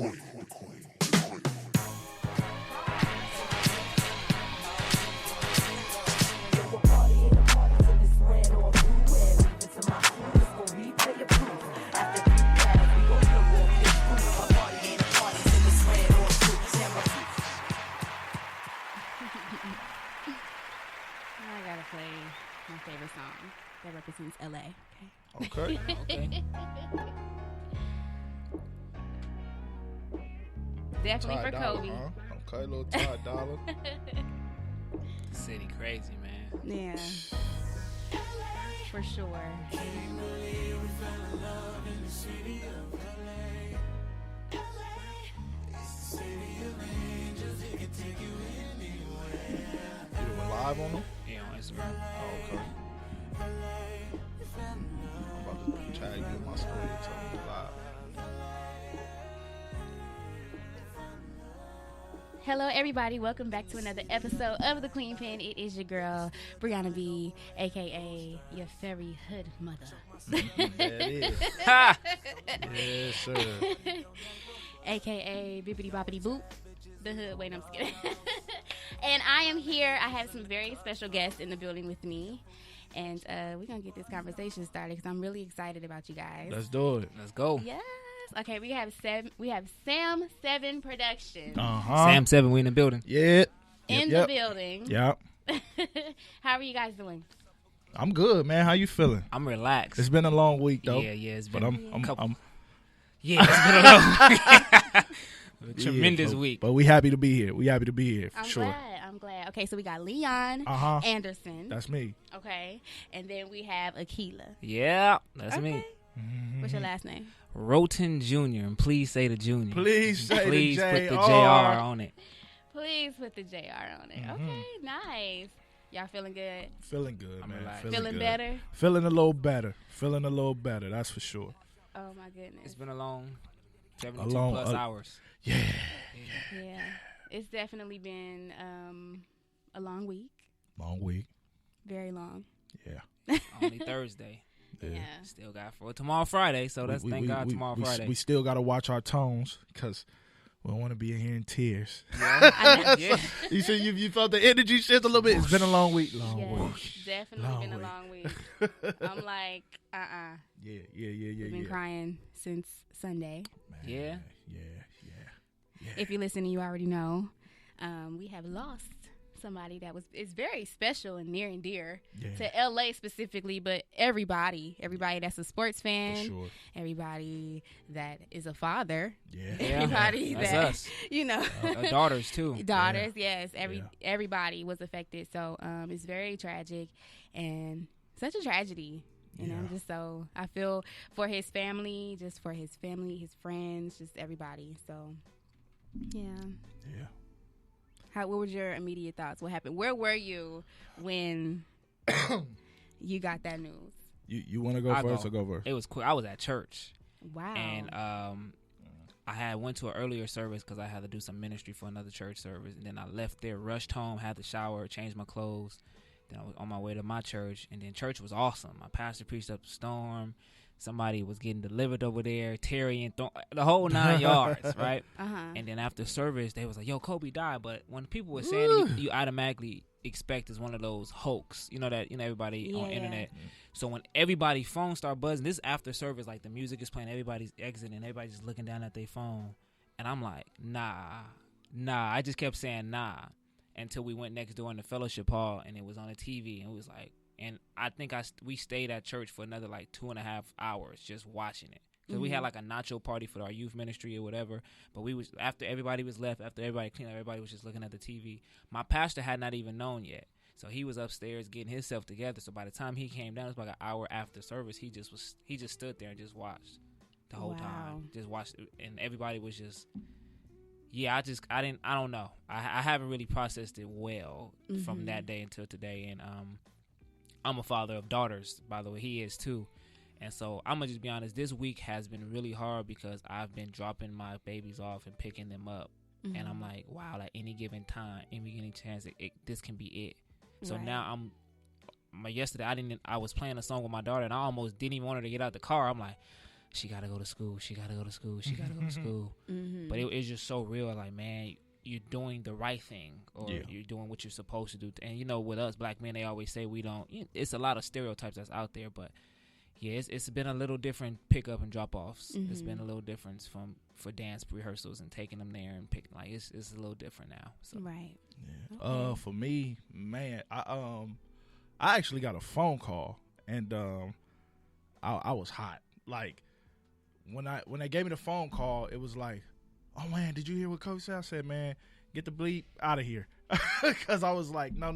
My favorite song that represents L.A. Okay. Definitely Ty for Dolla, Kobe. huh? Okay, little Ty Dolla. City crazy, man. Yeah. For sure. You went live on them? Yeah, on Instagram. Oh, okay. I'm about to tag you in my story and tell you live. Hello, everybody. Welcome back to another episode of The Queen Pen. It is your girl, Brianna B, a.k.a. your fairy hood mother. There it is. Yes, sir. a.k.a. Bippity Boppity Boop. The hood. Wait, I'm just kidding. And I am here. I have some very special guests in the building with me. And we're going to get this conversation started because I'm really excited about you guys. Let's do it. Let's go. Yes. Okay, we have Sam 7 Productions Sam 7, we in the building. Yeah. in the building. Yep. How are you guys doing? I'm good, man. How you feeling? I'm relaxed. It's been a long week, though. Yeah, it's been But I'm it's been a tremendous but, week. But we happy to be here. For I'm sure. glad. Okay, so we got Leon Anderson. That's me. Okay, and then we have Akila. Yeah, that's me. Mm-hmm. What's your last name? Roten Jr. And please say the Junior. Please say Please the put the JR. JR on it. Please put the JR on it. Mm-hmm. Okay, nice. Y'all feeling good? Feeling good, I'm man. relaxed. Feeling good. better? Feeling a little better. That's for sure. Oh my goodness. It's been a long 72 plus hours. Yeah. It's definitely been a long week. Long week. Very long. Yeah. Only Thursday. Yeah. Still got for tomorrow Friday, so that's thank God tomorrow Friday. We still got to watch our tones because we don't want to be in here in tears. Yeah. Yeah. You said you felt the energy shift a little bit. It's been a long week. Definitely been a long week. I'm like, Yeah. We've been crying since Sunday. Man, Yeah. Yeah. If you're listening, you already know. We have lost somebody that is very special and near and dear to LA specifically, but everybody that's a sports fan, For sure. everybody that is a father, Yeah. everybody That's that us. you know, Daughters too. daughters, yes, everybody was affected. So it's very tragic and such a tragedy. And I'm just I feel for his family, his friends, just everybody. So yeah. What was your immediate thoughts? What happened? Where were you when you got that news? You want to go first or go first? It was quick. I was at church. Wow. And I went to an earlier service because I had to do some ministry for another church service. And then I left there, rushed home, had to shower, changed my clothes. Then I was on my way to my church. And then church was awesome. My pastor preached up a storm. Somebody was getting delivered over there, Terry and the whole 9 yards, right? And then after service, they was like, "Yo, Kobe died." But when people were saying it, you automatically expect it's one of those hoax, that everybody on internet. So when everybody's phone start buzzing, this after service, like the music is playing, everybody's exiting, everybody's just looking down at their phone, and I'm like, nah. I just kept saying nah until we went next door in the fellowship hall, and it was on the TV, and it was like. And I think we stayed at church for another like 2.5 hours just watching it. Because we had like a nacho party for our youth ministry or whatever. But we was after everybody was left, after everybody cleaned up, everybody was just looking at the TV. My pastor had not even known yet. So he was upstairs getting himself together. So by the time he came down, it was like an hour after service. He just stood there and just watched the whole time. Just watched, and everybody was just. Yeah, I don't know. I haven't really processed it well from that day until today, and I'm a father of daughters, by the way. He is too. And so I'm going to just be honest. This week has been really hard because I've been dropping my babies off and picking them up. And I'm like, wow, at any given time, any chance, this can be it. So now yesterday I was playing a song with my daughter and I almost didn't even want her to get out the car. I'm like, she got to go to school. She got to go to school. She got to go to school. Mm-hmm. But it's just so real. Like, man, you're doing the right thing, or you're doing what you're supposed to do. And, you know, with us black men, they always say we don't. It's a lot of stereotypes that's out there. But, yeah, it's been a little different pickup and drop-offs. Mm-hmm. It's been a little different for dance rehearsals and taking them there and picking. Like, it's a little different now. So. Right. Yeah. Okay. For me, man, I actually got a phone call, and I was hot. Like, when they gave me the phone call, it was like, oh, man, did you hear what Coach said? I said, man, get the bleep out of here. Because I was like, no.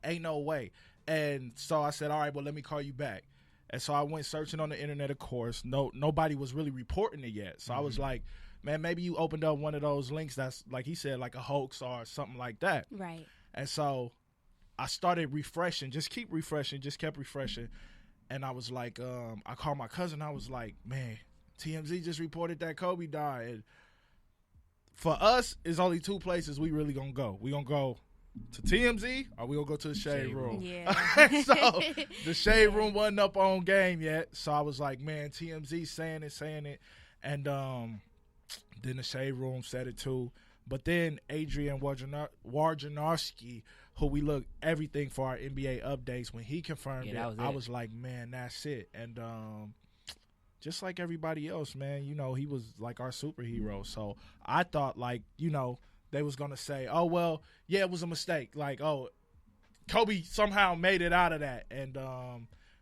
Ain't no way. And so I said, all right, well, let me call you back. And so I went searching on the internet, of course. Nobody was really reporting it yet. So I was like, man, maybe you opened up one of those links that's, like he said, like a hoax or something like that. Right. And so I started refreshing, just kept refreshing. And I was like, I called my cousin. I was like, man, TMZ just reported that Kobe died. And for us, it's only two places we really going to go. We going to go to TMZ or we going to go to the Shade Room. Yeah. So the Shade Room wasn't up on game yet. So I was like, man, TMZ saying it. And then the Shade Room said it too. But then Adrian Wojnarowski, who we look everything for our NBA updates, when he confirmed it, I was like, man, that's it. And just like everybody else, man, you know, he was like our superhero. So I thought, like, you know, they was going to say, oh, well, yeah, it was a mistake. Like, oh, Kobe somehow made it out of that. And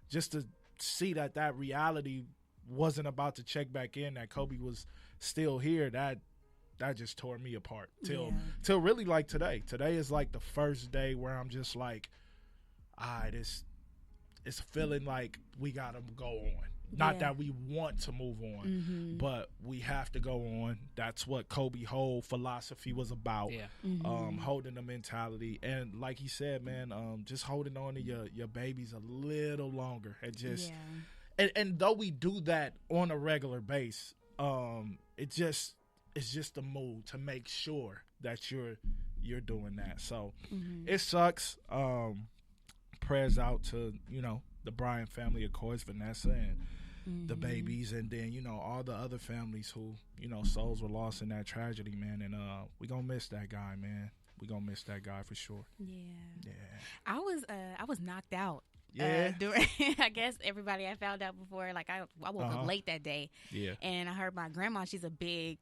just to see that reality wasn't about to check back in, that Kobe was still here, that just tore me apart till really like today. Today is like the first day where I'm just like, all right, it's feeling like we got to go on. Not that we want to move on, but we have to go on. That's what Kobe's whole philosophy was about, holding the mentality. And like he said, man, just holding on to your babies a little longer. And just and though we do that on a regular basis, it's just a move to make sure that you're doing that. So it sucks. Prayers out to, you know, the Bryant family, of course, Vanessa and the babies, and then, you know, all the other families who, you know, souls were lost in that tragedy, man. And we gonna miss that guy, man. We gonna miss that guy for sure. Yeah. I was knocked out. Yeah. During, I guess everybody I found out before, like I woke up late that day. Yeah. And I heard my grandma, she's a big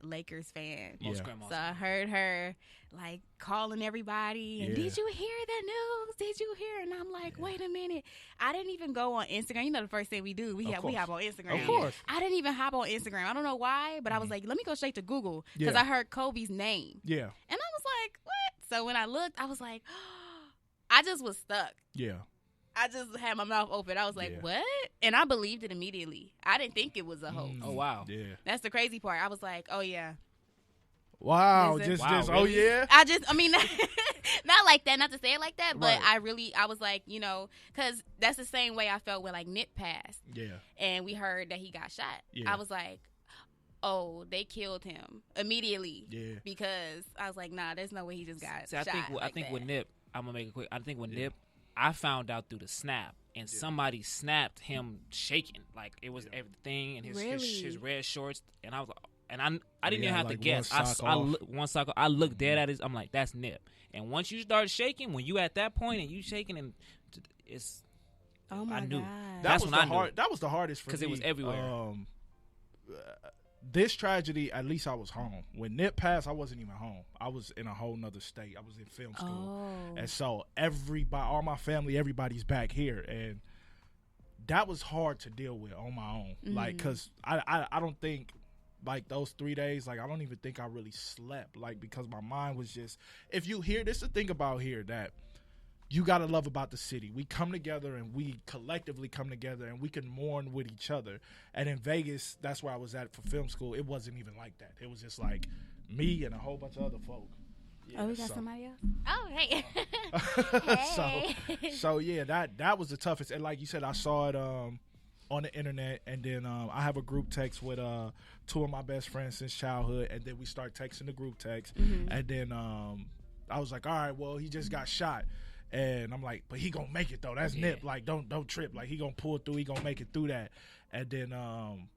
Lakers fan. So I heard her like calling everybody and did you hear the news? Did you hear? And I'm like, wait a minute. I didn't even go on Instagram. You know the first thing we do, we hop on Instagram. Of course. I didn't even hop on Instagram. I don't know why, but I was like, let me go straight to Google because I heard Kobe's name. Yeah. And I was like, what? So when I looked, I was like, I just was stuck. Yeah. I just had my mouth open. I was like, what? And I believed it immediately. I didn't think it was a hoax. Oh, wow. Yeah. That's the crazy part. I was like, oh, yeah. Wow. Just really? Oh, yeah? I mean, not like that, not to say it like that, but I was like, you know, because that's the same way I felt when, like, Nip passed. Yeah. And we heard that he got shot. Yeah. I was like, oh, they killed him immediately. Yeah. Because I was like, nah, there's no way he just got shot. I think with Nip, I'm going to make it quick. I think with Nip, I found out through the snap, and somebody snapped him shaking, like it was everything, and his red shorts, and I was like, and I didn't even have to guess. One sock. I looked dead at it. I'm like, that's Nip. And once you start shaking, when you at that point and you shaking, and it's, oh my I knew. God. That was the hardest for me because it was everywhere. This tragedy, at least I was home. When Nip passed, I wasn't even home. I was in a whole nother state. I was in film school. And so all my family, everybody's back here. And that was hard to deal with on my own. Like, because I don't think, like, those 3 days, like, I don't even think I really slept. Like, because my mind was just, if you hear, this is the thing about here that you got to love about the city. We come together and we collectively come together and we can mourn with each other. And in Vegas, that's where I was at for film school. It wasn't even like that. It was just like me and a whole bunch of other folk. Yeah, we got somebody else? Oh, hey. So yeah, that was the toughest. And like you said, I saw it on the internet, and then I have a group text with two of my best friends since childhood, and then we start texting the group text. And then I was like, all right, well, he just got shot. And I'm like, but he gonna make it though. That's Nip. Like, don't trip. Like, he gonna pull through. He gonna make it through that. And then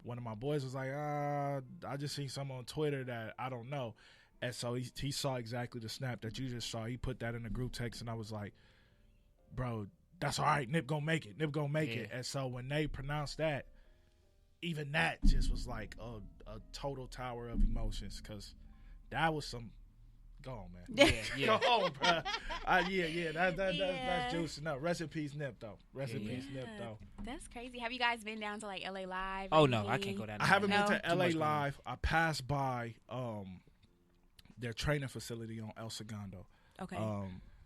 one of my boys was like, I just seen something on Twitter that I don't know. And so he saw exactly the snap that you just saw. He put that in the group text, and I was like, bro, that's all right. Nip gonna make it. Nip gonna make it. And so when they pronounced that, even that just was like a total tower of emotions, because that was some. Go on, man. Yeah. Go on, bro. That's juicing up. Rest in peace, Nip, though. Rest in peace, Nip, though. That's crazy. Have you guys been down to, like, L.A. Live? Oh, no. I can't go down there. I haven't been to L.A. Live. I passed by their training facility on El Segundo. Okay.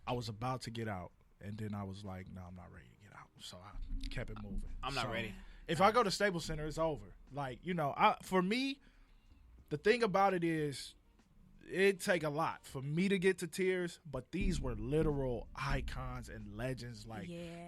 I was about to get out, and then I was like, no, I'm not ready to get out. So I kept it moving. I'm not ready. If I go to Staples Center, it's over. Like, for me, the thing about it is, it take a lot for me to get to tears, but these were literal icons and legends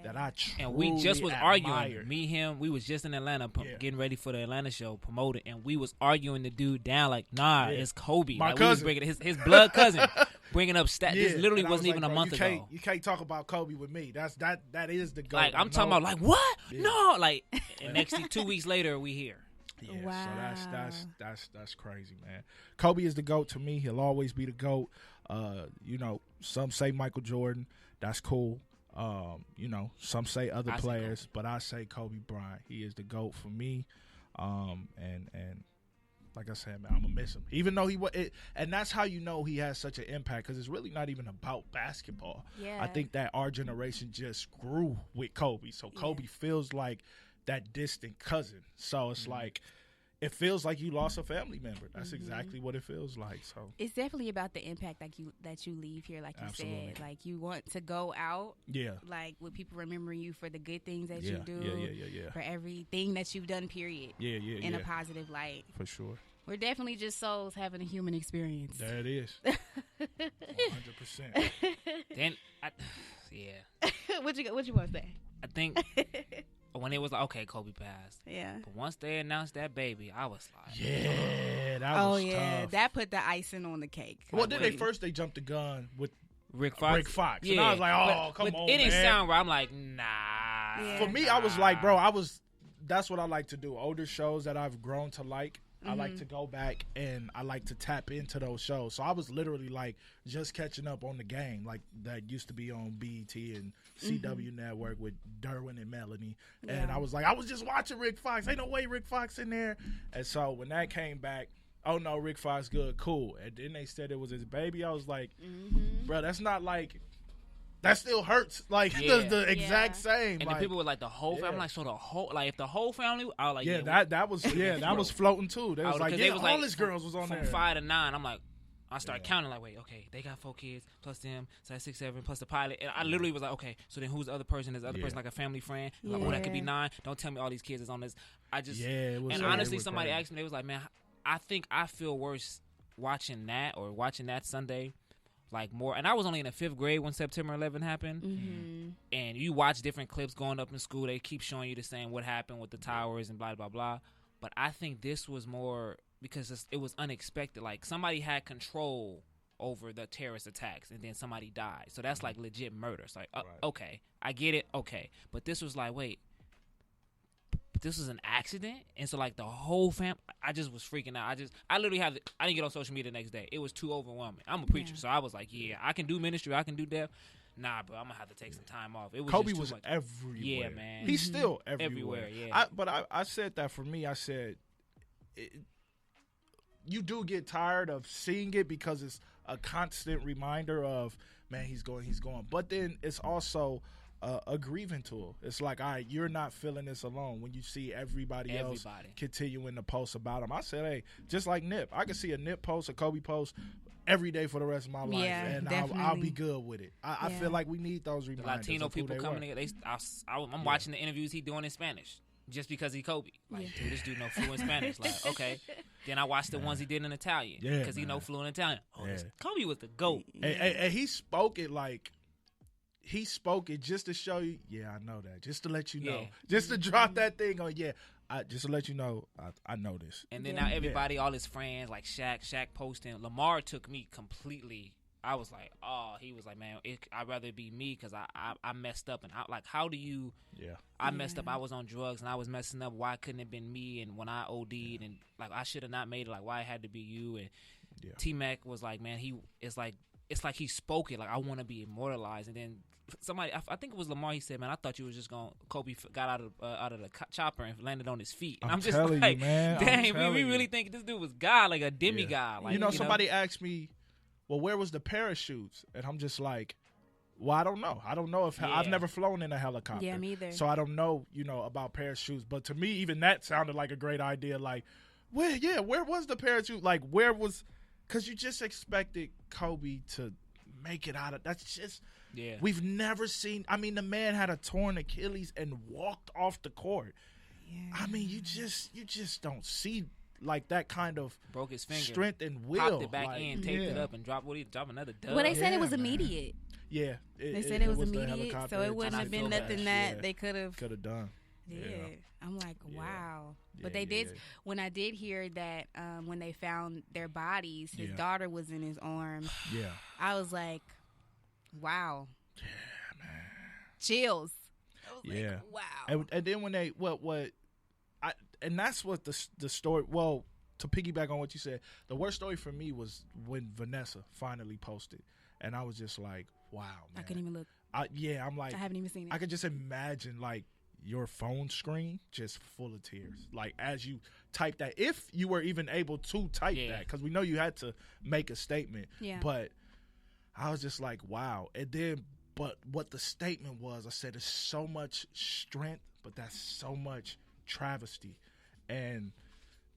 that I truly And we just was admired. arguing. Me, him, we was just in Atlanta getting ready for the Atlanta show, promoting, and we was arguing the dude down like, nah, it's Kobe. My like, cousin. We was bringing his blood cousin, bringing up stats. This literally and wasn't was even like, a month ago. You can't talk about Kobe with me. That is the GOAT. Like, I'm talking about, like, what? Yeah. No, like, and next 2 weeks later, we here. Yeah, wow. So that's crazy, man. Kobe is the GOAT to me. He'll always be the GOAT. Some say Michael Jordan. That's cool. Some say other players, but I say Kobe Bryant. He is the GOAT for me. And like I said, man, I'm gonna miss him. Even though and that's how you know he has such an impact, because it's really not even about basketball. Yeah. I think that our generation just grew with Kobe, so Kobe feels like that distant cousin. So it's like, it feels like you lost a family member. That's exactly what it feels like. So it's definitely about the impact that you leave here, like you said. Like, you want to go out, like, with people remembering you for the good things that you do, for everything that you've done, period. In a positive light. For sure. We're definitely just souls having a human experience. There it is. 100%. Then, What you want to say? I think when it was like, okay, Kobe passed. Yeah. But once they announced that baby, I was like, that was tough. That put the icing on the cake. Well, then they jumped the gun with Rick Fox. Yeah. And I was like, come on, it didn't man. sound right. I'm like, nah. Yeah. For me, I was like, that's what I like to do. Older shows that I've grown to like, I like to go back and I like to tap into those shows. So I was literally like just catching up on the game, like that used to be on BET and CW Network with Derwin and Melanie. And I was like, I was just watching Rick Fox. Ain't no way Rick Fox in there. And so when that came back, oh no, Rick Fox good, cool. And then they said it was his baby. I was like, bro, that's not like. That still hurts, like the exact same. And like, the people were like the whole family. I'm like, so the whole, like, if the whole family, I was like, that was floating too. They was like, they was all like, his girls was on from there. 5 to 9. I'm like, I started counting like, wait, okay, they got 4 kids plus them, so that's 6, 7 plus the pilot. And I literally was like, okay, so then who's the other person? Is the other person like a family friend? Like, that could be 9. Don't tell me all these kids is on this. I just it was, and honestly, somebody asked me, they was like, man, I think I feel worse watching that Sunday. Like, more, and I was only in the 5th grade when September 11 happened, and you watch different clips going up in school. They keep showing you the same what happened with the towers and blah blah blah. But I think this was more because it was unexpected. Like, somebody had control over the terrorist attacks, and then somebody died. So that's like legit murder. It's like, okay, I get it, okay. But this was like, wait, this was an accident? And so, like, the whole family, I just was freaking out. I literally I didn't get on social media the next day. It was too overwhelming. I'm a preacher, so I was like, I can do ministry, I can do death. Nah, bro, I'm going to have to take some time off. It was Kobe just too was much. everywhere. Yeah, man. He's still everywhere. Yeah. But I said that for me, I said, you do get tired of seeing it because it's a constant reminder of, man, he's going. But then it's also a grieving tool. It's like, all right, you're not feeling this alone when you see everybody else continuing to post about him. I said, hey, just like Nip, I can see a Nip post, a Kobe post every day for the rest of my life, and I'll be good with it. I feel like we need those reminders. The Latino people coming in, I'm watching the interviews he doing in Spanish just because he Kobe. Like, dude, this dude know fluent Spanish. Like, okay. Then I watched the ones he did in Italian because he know fluent Italian. Kobe was the GOAT. And he spoke it like, he spoke it just to show you, I know that. Just to let you know. Just to drop that thing on, just to let you know, I know this. And then now everybody, all his friends, like Shaq posting. Lamar took me completely I was like, oh, he was like, man, I'd rather it be me because I messed up. And I like, how do you, I messed up. I was on drugs and I was messing up. Why couldn't it have been me? And when I OD'd and like, I should have not made it. Like, why it had to be you? And T-Mac was like, man, it's like he spoke it. Like, I want to be immortalized. And then somebody, I think it was Lamar, he said, man, I thought you was just going to, Kobe got out of the chopper and landed on his feet. And I'm just like, you, man, dang, we really think this dude was God, like a demigod. Like, somebody asked me, well, where was the parachutes? And I'm just like, well, I don't know. I don't know if I've never flown in a helicopter. Yeah, me either. So I don't know, about parachutes. But to me, even that sounded like a great idea. Like, where was the parachute? Like, where was? Because you just expected Kobe to make it out of. That's just. Yeah. We've never seen. I mean, the man had a torn Achilles and walked off the court. Yeah. I mean, you just don't see. Like that kind of broke his finger, strength and will. Popped it back in, taped it up, and dropped another dub. Well, they said it was immediate. Yeah, they said it was immediate, so it wouldn't have been nothing that they could have done. Yeah, I'm like, wow. But they did. When I did hear that, when they found their bodies, his daughter was in his arms. Yeah, I was like, wow. Yeah, man. Chills. I was like, wow. And then when they and that's what the story. Well, to piggyback on what you said, the worst story for me was when Vanessa finally posted, and I was just like, "Wow, man!" I couldn't even look. I'm like, I haven't even seen it. I could just imagine like your phone screen just full of tears, like as you type that. If you were even able to type that, because we know you had to make a statement. Yeah. But I was just like, "Wow!" And then, but what the statement was, I said, "It's so much strength, but that's so much travesty." And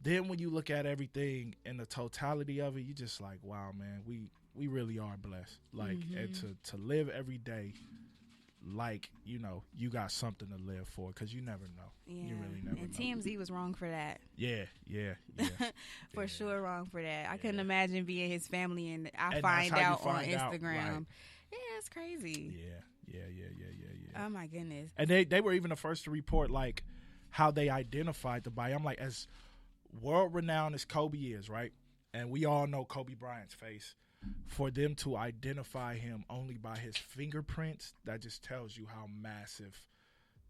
then when you look at everything in the totality of it, you just like, wow, man, we really are blessed. Like, and to live every day like, you got something to live for, because you never know. Yeah. You really never know. And TMZ was wrong for that. Yeah. For sure wrong for that. I couldn't imagine being his family and find out on Instagram. Right. Yeah, it's crazy. Yeah. Oh, my goodness. And they were even the first to report, like, how they identified the body. I'm like, as world-renowned as Kobe is, right? And we all know Kobe Bryant's face. For them to identify him only by his fingerprints, that just tells you how massive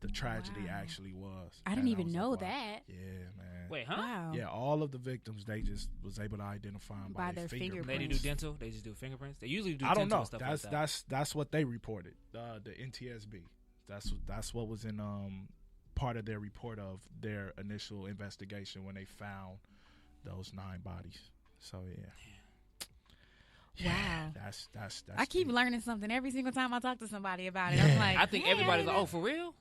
the tragedy actually was. I didn't even know that. Yeah, man. Wait, huh? Wow. Yeah, all of the victims, they just was able to identify them by their fingerprints. They didn't do dental? They just do fingerprints? They usually do dental. I don't know. And stuff like that. That's what they reported, the NTSB. That's what was in part of their report of their initial investigation when they found those 9 bodies. So wow, that's I keep learning something every single time I talk to somebody about it. I'm like, I think everybody's like, oh, for real?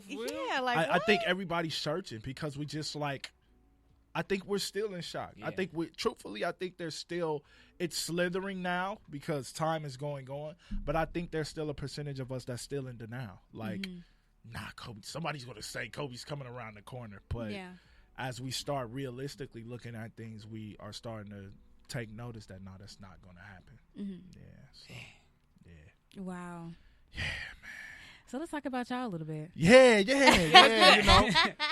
Yeah, like I think everybody's searching, because we just like, I think we're still in shock. I think I think there's still, it's slithering now because time is going on, but I think there's still a percentage of us that's still in denial. Like, nah, Kobe, somebody's going to say Kobe's coming around the corner. But as we start realistically looking at things, we are starting to take notice that, no, that's not going to happen. Wow. Yeah, man. So let's talk about y'all a little bit. Yeah.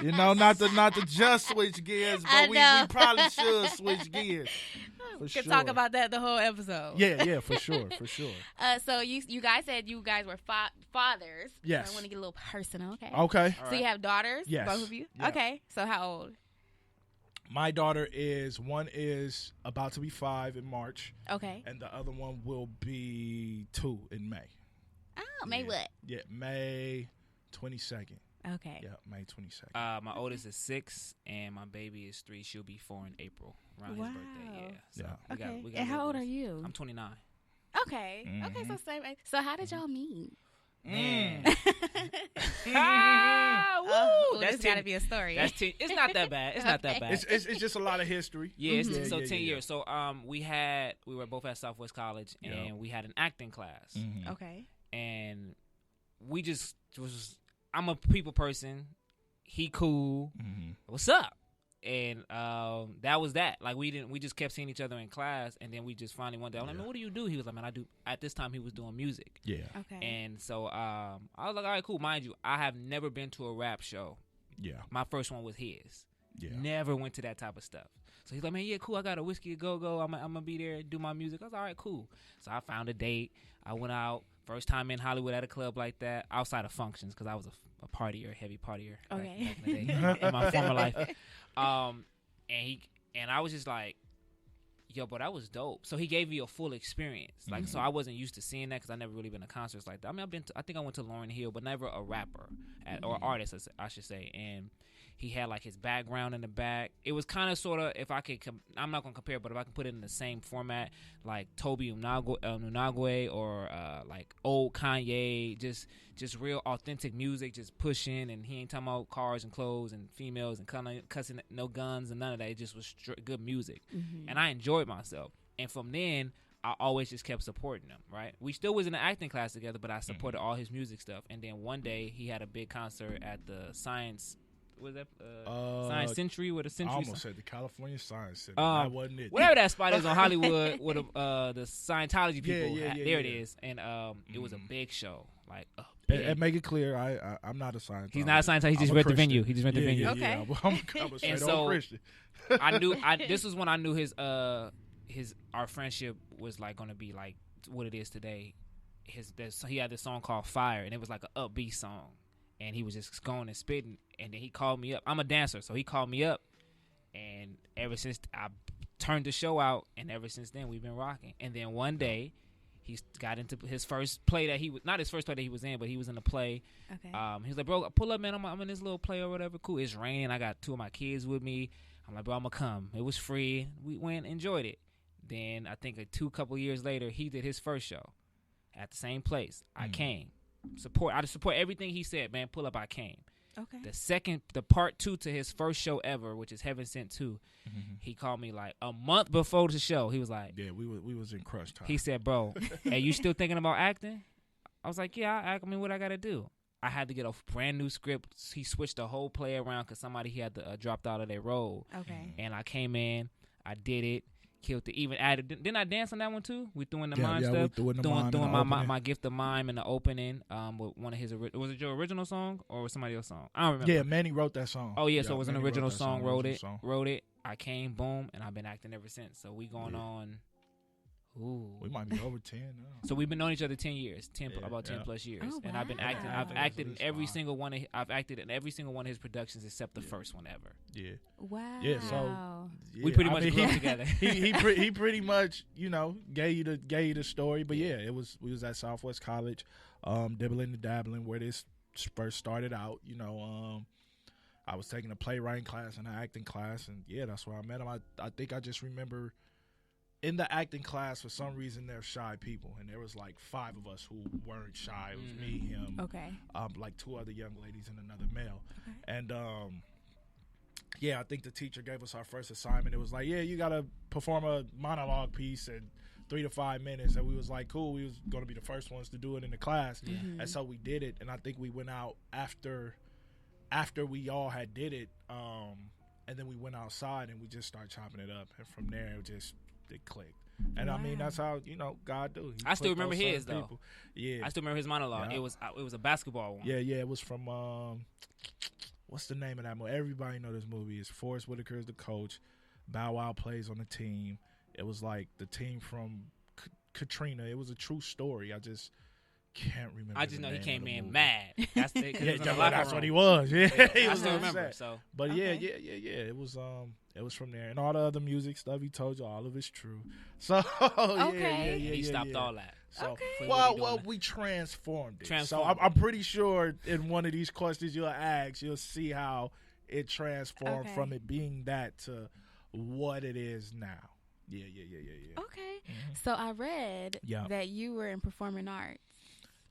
Not to just switch gears, but we probably should switch gears. We could talk about that the whole episode. Yeah, for sure. So you guys said you guys were fathers. Yes. So I want to get a little personal. Okay. So you have daughters? Yes. Both of you? Yeah. Okay. So how old? My daughter one is about to be 5 in March. Okay. And the other one will be 2 in May. Oh, May what? Yeah, May 22nd. Okay. Yeah, May 22nd. My oldest is 6, and my baby is 3. She'll be 4 in April, around his birthday. Yeah. So we got and how old are you? I'm 29. Okay. Okay, so same age. So how did y'all meet? That's got to be a story. It's not that bad. It's not that bad. It's just a lot of history. Yeah, so 10 years. So we were both at Southwest College, and we had an acting class. Okay. And we just I'm a people person. He cool. What's up? And that was that. Like we just kept seeing each other in class, and then we just finally one day I'm like, man, what do you do? He was like, man, I do. At this time, he was doing music. Yeah. Okay. And so I was like, all right, cool. Mind you, I have never been to a rap show. Yeah. My first one was his. Never went to that type of stuff. So he's like, man, yeah, cool. I got a Whiskey a Go-Go. I'm going to be there, do my music. I was all right, cool. So I found a date. I went out. First time in Hollywood at a club like that, outside of functions, because I was a partier, heavy partier back in the day, in my former life. And I was just like, yo, but that was dope. So he gave me a full experience. Like, so I wasn't used to seeing that because I never really been to concerts like that. I mean, I think I went to Lauryn Hill, but never a rapper or artist, I should say. And he had like his background in the back. It was kind of sort of, if I could, I'm not going to compare, but if I can put it in the same format, like Toby Unagwe or like old Kanye, just real authentic music, just pushing, and he ain't talking about cars and clothes and females and cussing, no guns and none of that. It just was good music. And I enjoyed myself. And from then, I always just kept supporting him, right? We still was in an acting class together, but I supported all his music stuff. And then one day, he had a big concert at the Science Century with a Century. I almost said the California Science Center. That wasn't it. Whatever that spot is on Hollywood with the Scientology people. There it is. And it was a big show. Like, and make it clear, I'm not a Scientologist. He's not a Scientologist. He just rent the venue. He just rent the venue. Okay. I'm a straight up Christian. This was when I knew our friendship was like going to be like what it is today. He had this song called Fire, and it was like an upbeat song. And he was just going and spitting. And then he called me up. I'm a dancer, so he called me up. And ever since I turned the show out, and ever since then we've been rocking. And then one day, he got into his first play that not his first play that he was in, but he was in a play. Okay. He was like, bro, pull up, man. I'm in this little play or whatever. Cool. It's raining. I got 2 of my kids with me. I'm like, bro, I'm going to come. It was free. We went, enjoyed it. Then I think couple years later, he did his first show at the same place. I came. I support everything he said, man. Pull up, I came. Okay. The part 2 to his first show ever, which is Heaven Sent 2, he called me like a month before the show. He was like, yeah, we was in crush time. He said, bro, hey, you still thinking about acting? I was like, yeah, I mean, what I got to do? I had to get a brand new script. He switched the whole play around because somebody he had dropped out of their role. Okay. And I came in, I did it. Killed it. Even added. Didn't I dance on that one too? We doing the mime stuff. We doing my gift of mime in the opening. With one of his. Was it your original song or was somebody else's song? I don't remember. Yeah, Manny wrote that song. Oh yeah, so it was an original song. Wrote it. I came, boom, and I've been acting ever since. So we going on. Ooh. We might be over 10 now. So we've been knowing each other 10 years, 10 plus years, and I've been acting. I've acted in every single one. I've acted in every single one of his productions except the first one ever. Yeah. Wow. Yeah. So we pretty much grew up together. he pretty much gave you the story, but we was at Southwest College, dibbling and dabbling where this first started out. I was taking a playwriting class and an acting class, and that's where I met him. I think I just remember. In the acting class, for some reason, there's shy people, and there was like 5 of us who weren't shy. It was me, him, like 2 other young ladies and another male. Okay. And I think the teacher gave us our first assignment. It was like, you got to perform a monologue piece in 3 to 5 minutes, and we was like, cool. We was going to be the first ones to do it in the class, and so we did it. And I think we went out after we all had did it, and then we went outside and we just started chopping it up, and from there it clicked. And I mean, that's how God do. I still remember his though. People. Yeah, I still remember his monologue. It was a basketball one. Yeah, it was from what's the name of that movie? Everybody know this movie. It's Forrest Whitaker is the coach. Bow Wow plays on the team. It was like the team from Katrina. It was a true story. I just can't remember. I just know he came in mad. That's what he was. Yeah, I still remember. So, but it was from there, and all the other music stuff he told you, all of it's true. So he stopped all that. So we transformed it. So I'm pretty sure in one of these questions you'll ask, you'll see how it transformed from it being that to what it is now. Yeah. Okay, so I read that you were in performing arts.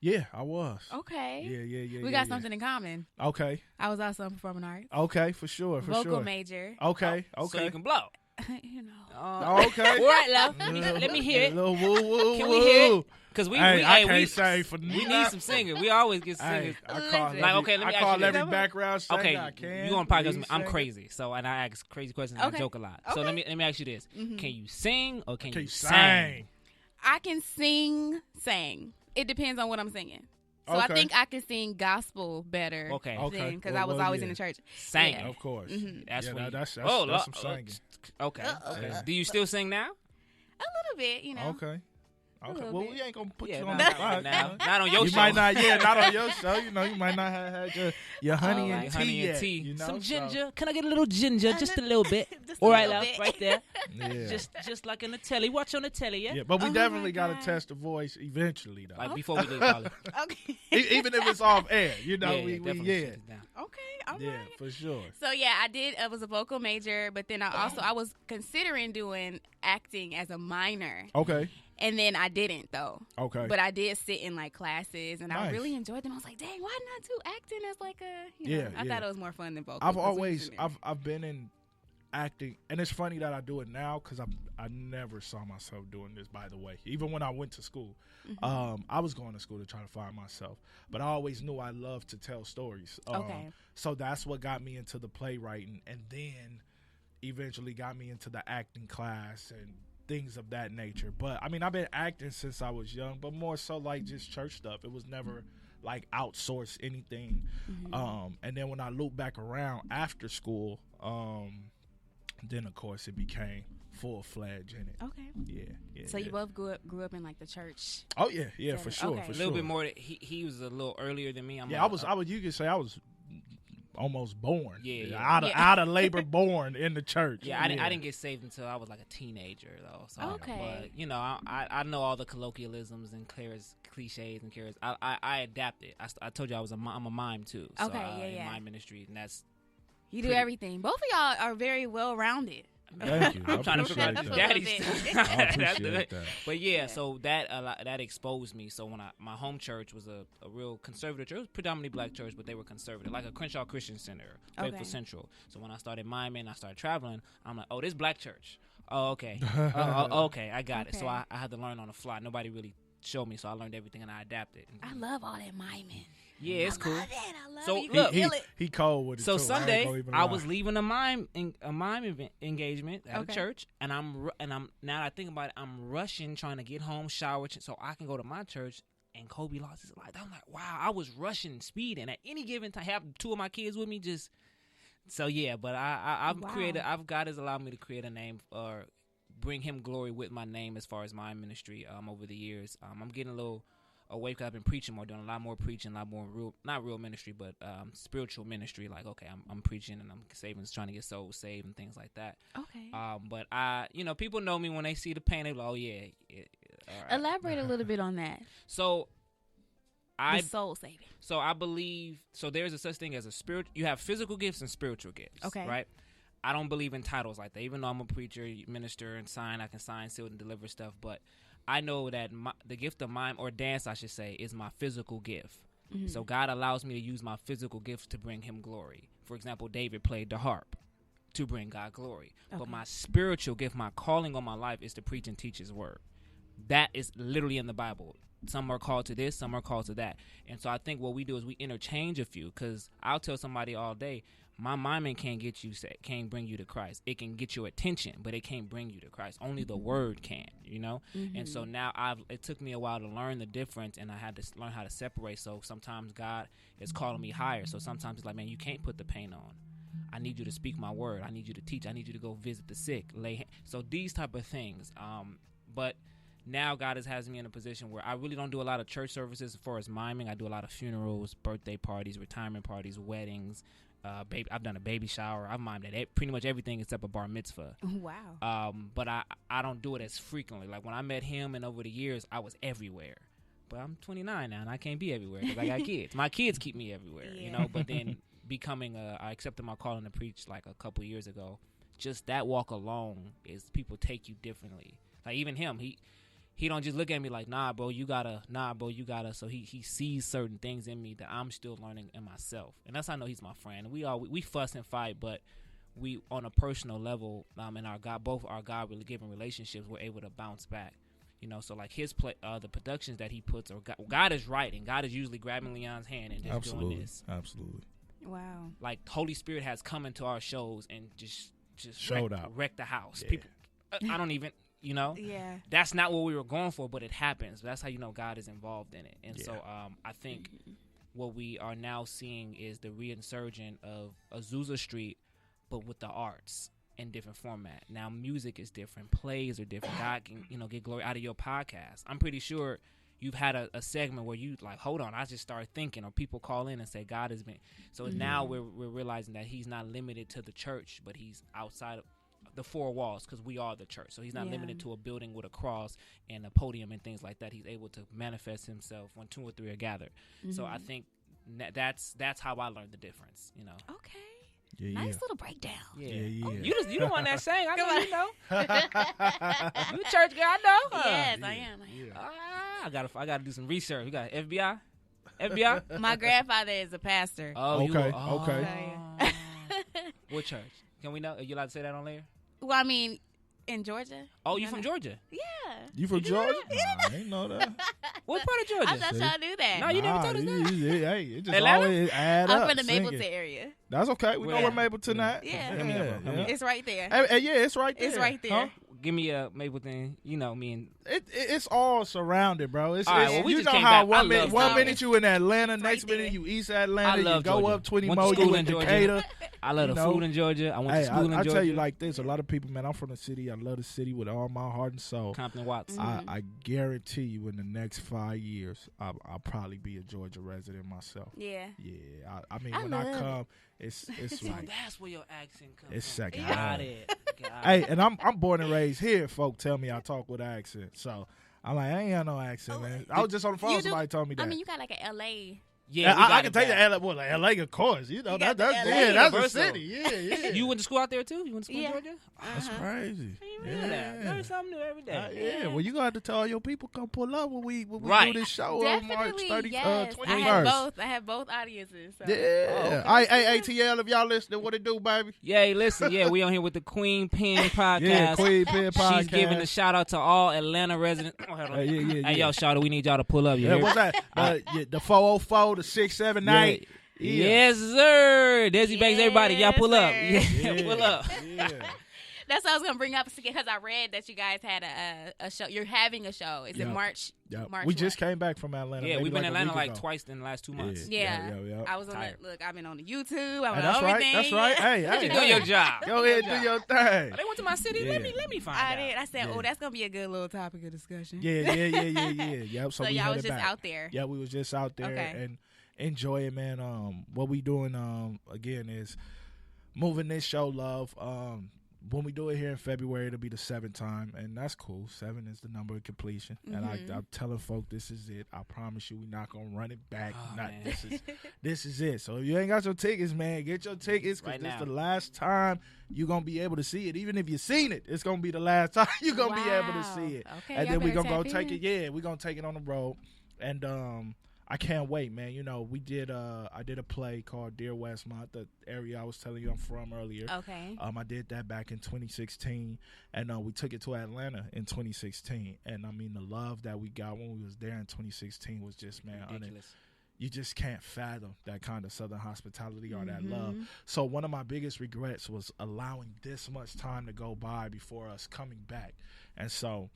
Yeah, I was. Okay. Yeah. We got something in common. Okay. I was also in performing arts. Okay, for sure. Vocal major. Okay. So you can blow. Okay. All right, love. Let me hear it. Woo, can we hear it? Because we say for we need some singers. We always get singers. I call every background singer. Okay, you on podcast? I'm crazy, and I ask crazy questions. And I joke a lot. So let me ask you this: Can you sing or can you sing? I can sing. It depends on what I'm singing. So I think I can sing gospel better. Okay. Because I was always in the church. Singing. Yeah. Of course. Mm-hmm. That's some singing. Okay. Yeah. Do you still sing now? A little bit, you know. Okay. Well, bit. we ain't gonna put you Yeah, on not the spot now. Not on your You show. might not, not on your show. You know, you might not have had your honey and tea honey yet. and tea. You know, Some so- ginger. Can I get a little ginger? Just a little bit. Just a All right, little love, bit. right there. Yeah. Just like in the telly. Watch on the telly, yeah? Yeah, but we Oh definitely my got to God. test the voice eventually, though. Like before we leave college. Okay. Even if it's off air, you know, yeah, we definitely yeah. sit it down. Okay. All right. Yeah, for sure. So yeah, I was a vocal major, but then I was considering doing acting as a minor, Okay. and then I didn't though. Okay. But I did sit in like classes, and I Nice. really enjoyed them. I was like, dang, why not do acting as like a? You know, Yeah, I yeah. thought it was more fun than vocal. I've 'cause we was always in there. I've been in acting, and it's funny that I do it now because I never saw myself doing this. By the way, even when I went to school, I was going to school to try to find myself, but I always knew I loved to tell stories. Okay. So that's what got me into the playwriting, and then eventually got me into the acting class and things of that nature. But I mean, I've been acting since I was young, but more so like just church stuff. It was never like outsource anything. And then when I loop back around after school, then of course it became full-fledged in it. Okay. Yeah. So you both grew up in like the church. Oh yeah, for sure, Okay. for A sure. little bit more. He was a little earlier than me. Yeah, I was. You could say I was almost born. Yeah. Out of labor, born in the church. Yeah, I didn't get saved until I was like a teenager, though. So, Okay. But, you know, I know all the colloquialisms and cliches and cares. I adapted. I told you I'm a mime, too. So, Okay, in mime ministry, and that's... You do everything. Both of y'all are very well rounded. Thank you. I'm trying to appreciate figure out that. daddy's I I appreciate that. But yeah, so that exposed me. So when my home church was a real conservative church, it was predominantly black church, but they were conservative, like a Crenshaw Christian Center, Faithful Central. So when I started miming, I started traveling. I'm like, oh, this black church. Oh, okay. Okay, I got it. So I had to learn on the fly. Nobody really showed me, so I learned everything and I adapted. I love all that miming. Yeah, it's cool. I love So, it. You look, can feel it. He cold with it. So too. Sunday, I was was leaving a mime event, engagement at Okay. a church, and I'm now that I think about it, I'm rushing trying to get home, shower, so I can go to my church. And Kobe lost his life. I'm like, wow, I was rushing, speeding at any given time. Have two of my kids with me, just so yeah. But I've created. God has allowed me to create a name or bring Him glory with my name as far as my ministry. Over the years, I'm getting a little away because I've been preaching more, doing a lot more preaching, a lot more not real ministry, but spiritual ministry. Like, okay, I'm preaching and I'm saving, trying to get souls saved and things like that. Okay. But people know me when they see the pain. They go, oh yeah. All right. Elaborate a little bit on that. So, The soul saving. So I believe there's a such thing as a spirit. You have physical gifts and spiritual gifts. Okay. Right. I don't believe in titles like that. Even though I'm a preacher, minister, and I can sign, seal, and deliver stuff. But I know that the gift of mime or dance, I should say, is my physical gift. Mm-hmm. So God allows me to use my physical gifts to bring Him glory. For example, David played the harp to bring God glory. Okay. But my spiritual gift, my calling on my life, is to preach and teach His word. That is literally in the Bible. Some are called to this, some are called to that. And so I think what we do is we interchange a few, because I'll tell somebody all day, my miming can't bring you to Christ. It can get your attention, but it can't bring you to Christ. Only the word can, Mm-hmm. And so now it took me a while to learn the difference, and I had to learn how to separate. So sometimes God is calling me higher. So sometimes it's like, man, you can't put the paint on. I need you to speak my word. I need you to teach. I need you to go visit the sick. So these type of things. But now God has me in a position where I really don't do a lot of church services as far as miming. I do a lot of funerals, birthday parties, retirement parties, weddings. I've done a baby shower. I've mimed at pretty much everything except a bar mitzvah. Wow. But I don't do it as frequently. Like when I met him and over the years, I was everywhere. But I'm 29 now and I can't be everywhere because I got kids. My kids keep me everywhere, But then I accepted my calling to preach like a couple years ago. Just that walk alone is people take you differently. Like even him, he don't just look at me like, nah, bro, you gotta. So he sees certain things in me that I'm still learning in myself. And that's how I know he's my friend. We fuss and fight, but we, on a personal level, in both our God-given relationships, we're able to bounce back. So like his the productions that he puts, or God is writing. God is usually grabbing Leon's hand and just doing this. Absolutely. Wow. Like Holy Spirit has come into our shows and just showed out, wrecked the house. Yeah. People, I don't even. you know? Yeah. That's not what we were going for, but it happens. That's how you know God is involved in it. And so I think what we are now seeing is the reinsurgent of Azusa Street, but with the arts in different format. Now music is different, plays are different. God can, you know, get glory out of your podcast. I'm pretty sure you've had a segment where you like, hold on, I just started thinking, or people call in and say God has been. So now we're realizing that he's not limited to the church, but he's outside of the four walls, because we are the church. So he's not limited to a building with a cross and a podium and things like that. He's able to manifest himself when 2 or 3 are gathered. So I think that's how I learned the difference, you know. Okay. Yeah, nice little breakdown. Yeah. Oh, you the one that sang. I know you know. You the church girl, I know. Yes, I am. I gotta do some research. We got FBI. My grandfather is a pastor. Oh, okay. What church? Can we know? Are you allowed to say that on there? Well, I mean, in Georgia. Oh, you from Georgia? Yeah. You from Georgia? Nah, I ain't know that. What part of Georgia? I thought y'all knew that. No, you never told us that. Hey, it just Atlanta? always add up. I'm from the Mapleton area. That's okay. We know where Mapleton at. Yeah. Yeah. It's right there. Yeah, it's right there. It's right there. Huh? Give me a Mapleton, you know, me and... It's all surrounded, bro. It's, all right, well, we you just know came how back. one minute you in Atlanta, It's next right minute there. you East Atlanta, I love you go Georgia. up 20 Went to more, school you in in Georgia. Decatur. I love the food in Georgia. I went to school in Georgia. I tell you like this, a lot of people, man, I'm from the city. I love the city with all my heart and soul. Compton Watts. I guarantee you in the next 5 years, I'll probably be a Georgia resident myself. Yeah. Yeah. I mean, I when I love come, it's like... That's where your accent comes It's from. second. Got it. Hey, and I'm born and raised here. Folk tell me I talk with an accent, so I'm like, I ain't got no accent, man. I was just on the phone. Somebody told me that. I mean, you got like an LA. Yeah, I can take the LA. Well, LA, of course. You know that's a city. Yeah. You went to school out there too? You went to school in Georgia? That's crazy. Learn something new every day. Well, you got to tell all your people come pull up when we do this show on March Definitely, 30th, yes. 21st. I have both audiences. So. Yeah. Hey, TL, if y'all listening, what it do, baby? Yeah, listen. Yeah, we on here with the Queen Pen podcast. Yeah, Queen Pen podcast. She's giving a shout out to all Atlanta residents. Hey, yo, shout out. We need y'all to pull up. Yeah, what's that? The 404, the 679. Yes, sir. Desi Banks, everybody, y'all pull up. Yeah, pull up. Yeah. That's what I was gonna bring up because I read that you guys had a show. You're having a show. Is it March? Yeah. March we just came back from Atlanta. Yeah, we've been in Atlanta like ago. twice in the last 2 months. Yeah. I was on that. Look, I've been on the YouTube. I'm on that's everything. Right. That's right. Hey, do your job. Go ahead, do your thing. Oh, they went to my city. Let me find out. I did. I said, that's gonna be a good little topic of discussion. Yeah. Yep. So y'all was just out there. Yeah, we was just out there and enjoy it, man. What we doing again is moving this show, Love. When we do it here in February, it'll be the 7th time, and that's cool. 7 is the number of completion, and I'm telling folk this is it. I promise you, we're not gonna run it back. This is it. So if you ain't got your tickets, man, get your tickets because this is the last time you're gonna be able to see it. Even if you've seen it, it's gonna be the last time you're gonna be able to see it. Okay, and then we're gonna go take it. Yeah, we're gonna take it on the road, and I can't wait, man. You know, I did a play called Dear Westmont, the area I was telling you I'm from earlier. Okay. I did that back in 2016, and we took it to Atlanta in 2016. And I mean, the love that we got when we was there in 2016 was just, man, ridiculous. You just can't fathom that kind of Southern hospitality or that love. So one of my biggest regrets was allowing this much time to go by before us coming back. And so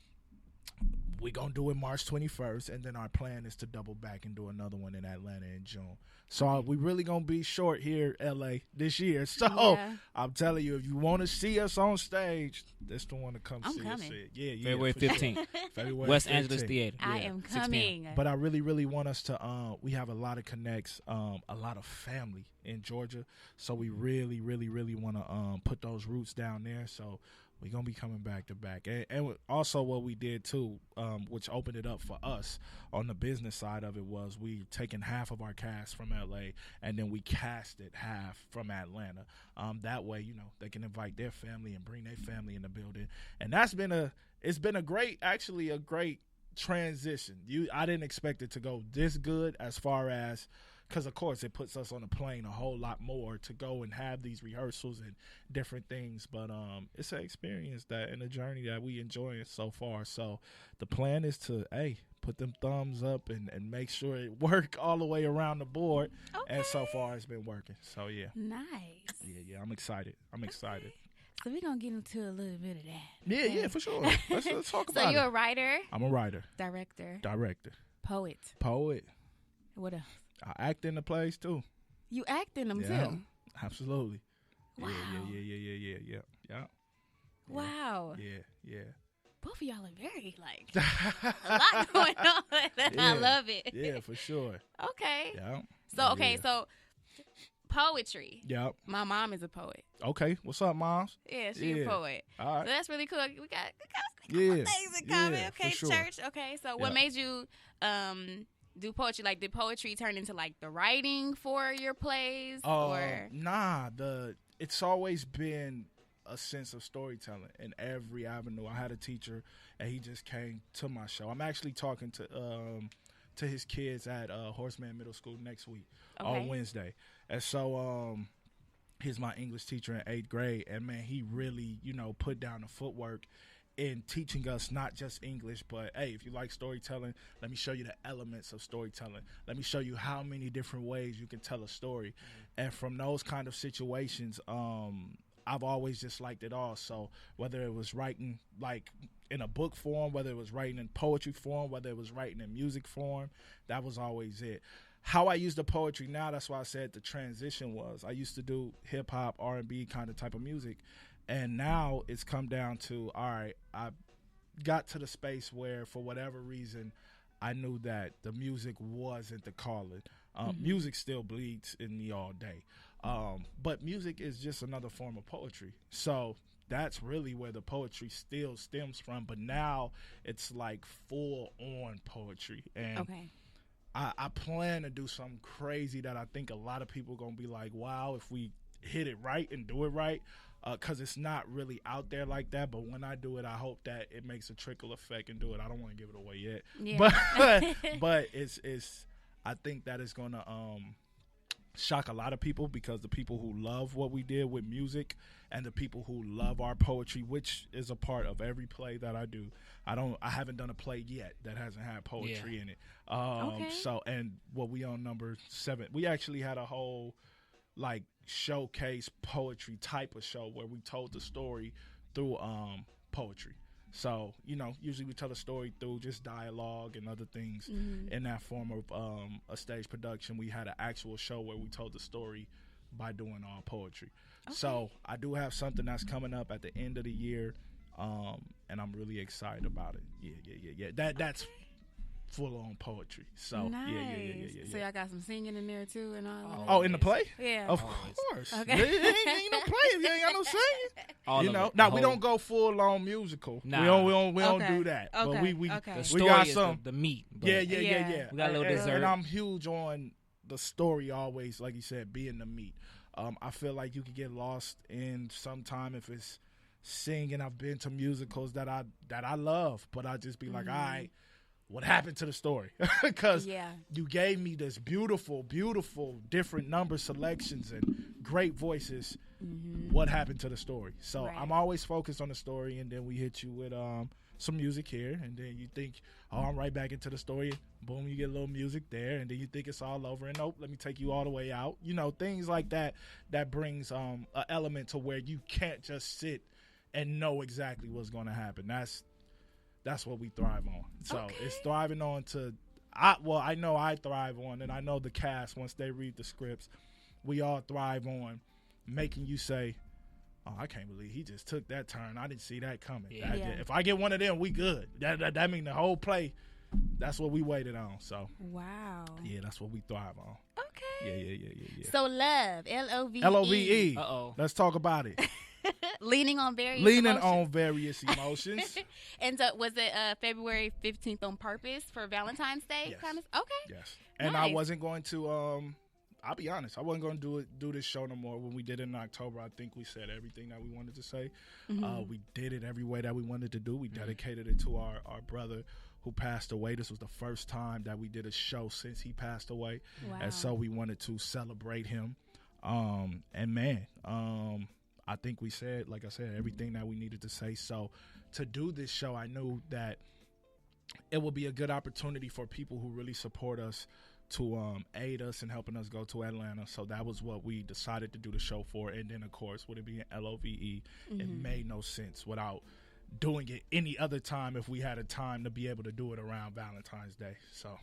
we're going to do it March 21st, and then our plan is to double back and do another one in Atlanta in June. So we really going to be short here, L.A., this year. So I'm telling you, if you want to see us on stage, that's the one to come see us. Yeah, February 15th. February West 15th. Angeles Theater. I am coming. But I really, really want us to, we have a lot of connects, a lot of family in Georgia. So we really, really, really want to put those roots down there. So we're going to be coming back to back. And also what we did, too, which opened it up for us on the business side of it, was we taken half of our cast from L.A. and then we casted half from Atlanta. That way, you know, they can invite their family and bring their family in the building. And it's been a great transition. I didn't expect it to go this good as far as, because, of course, it puts us on a plane a whole lot more to go and have these rehearsals and different things. But it's an experience and a journey that we enjoying so far. So the plan is to, put them thumbs up and make sure it work all the way around the board. Okay. And so far it's been working. So, yeah. Nice. Yeah, I'm excited. So we're going to get into a little bit of that. Yeah, for sure. Let's talk about it. So you're a writer? I'm a writer. Director. Poet. What else? I act in the plays, too. You act in them, too? Absolutely. Wow. Yeah. Wow. Yeah. Both of y'all are very, a lot going on. I love it. Yeah, for sure. Okay. Yeah. So poetry. Yep. My mom is a poet. Okay. What's up, moms? Yeah, she's a poet. All right. So that's really cool. We got things in common. Okay, for sure. church. Okay, so what made you do poetry? Did poetry turn into the writing for your plays? Or nah, it's always been a sense of storytelling in every avenue. I had a teacher, and he just came to my show. I'm actually talking to his kids at Horseman Middle School next week on Wednesday. And so he's my English teacher in 8th grade, and man, he really, put down the footwork in teaching us not just English, but hey, if you like storytelling, let me show you the elements of storytelling. Let me show you how many different ways you can tell a story. And from those kind of situations, I've always just liked it all. So whether it was writing in a book form, whether it was writing in poetry form, whether it was writing in music form, that was always it. How I use the poetry now, that's why I said the transition was. I used to do hip hop, R&B kind of type of music. And now it's come down to, all right, I got to the space where for whatever reason, I knew that the music wasn't the calling. Music still bleeds in me all day. But music is just another form of poetry. So that's really where the poetry still stems from. But now it's full on poetry. And I plan to do something crazy that I think a lot of people are going to be like, wow, if we hit it right and do it right. Because it's not really out there like that. But when I do it, I hope that it makes a trickle effect and do it. I don't want to give it away yet. Yeah. But it's I think that it's going to shock a lot of people, because the people who love what we did with music and the people who love our poetry, which is a part of every play that I do. I haven't done a play yet that hasn't had poetry in it. So, and what we on number 7, we actually had a whole showcase poetry type of show where we told the story through poetry. So, usually we tell a story through just dialogue and other things in that form of a stage production. We had an actual show where we told the story by doing all poetry. So I do have something that's coming up at the end of the year, and I'm really excited about it. Yeah. That's full on poetry. So nice. Yeah. So y'all got some singing in there too and all. Oh, in the play? Yeah. Of course. Okay. There ain't no play if you ain't got no singing. Now we don't go full on musical. Nah. We don't do that. But we got some the meat. Yeah. We got a little dessert. And I'm huge on the story always, like you said, being the meat. I feel like you could get lost in sometime if it's singing. I've been to musicals that I love, but I just be like, all right, what happened to the story? Because you gave me this beautiful, beautiful different number selections and great voices. What happened to the story? So I'm always focused on the story, and then we hit you with some music here, and then you think, oh, I'm right back into the story. Boom, you get a little music there, and then you think it's all over, and nope, let me take you all the way out. Things like that brings an element to where you can't just sit and know exactly what's going to happen. That's what we thrive on. So it's thriving on I know I thrive on, and I know the cast, once they read the scripts, we all thrive on making you say, oh, I can't believe he just took that turn. I didn't see that coming. If I get one of them, we good. That means the whole play, that's what we waited on. So wow. Yeah, that's what we thrive on. Okay. Yeah. So L.O.V.E. L.O.V.E. Uh-oh. Let's talk about it. Leaning on various emotions. And so was it February 15th on purpose for Valentine's Day? Yes. Okay. Yes. And nice. I wasn't going to I'll be honest, I wasn't going to do this show no more. When we did it in October, I think we said everything that we wanted to say. We did it every way that we wanted to do. We dedicated it to our brother who passed away. This was the first time that we did a show since he passed away. Wow. And so we wanted to celebrate him. And man, I think we said, like I said, everything that we needed to say. So to do this show, I knew that it would be a good opportunity for people who really support us to aid us in helping us go to Atlanta. So that was what we decided to do the show for. And then, of course, with it being L.O.V.E, it made no sense without doing it any other time if we had a time to be able to do it around Valentine's Day. So,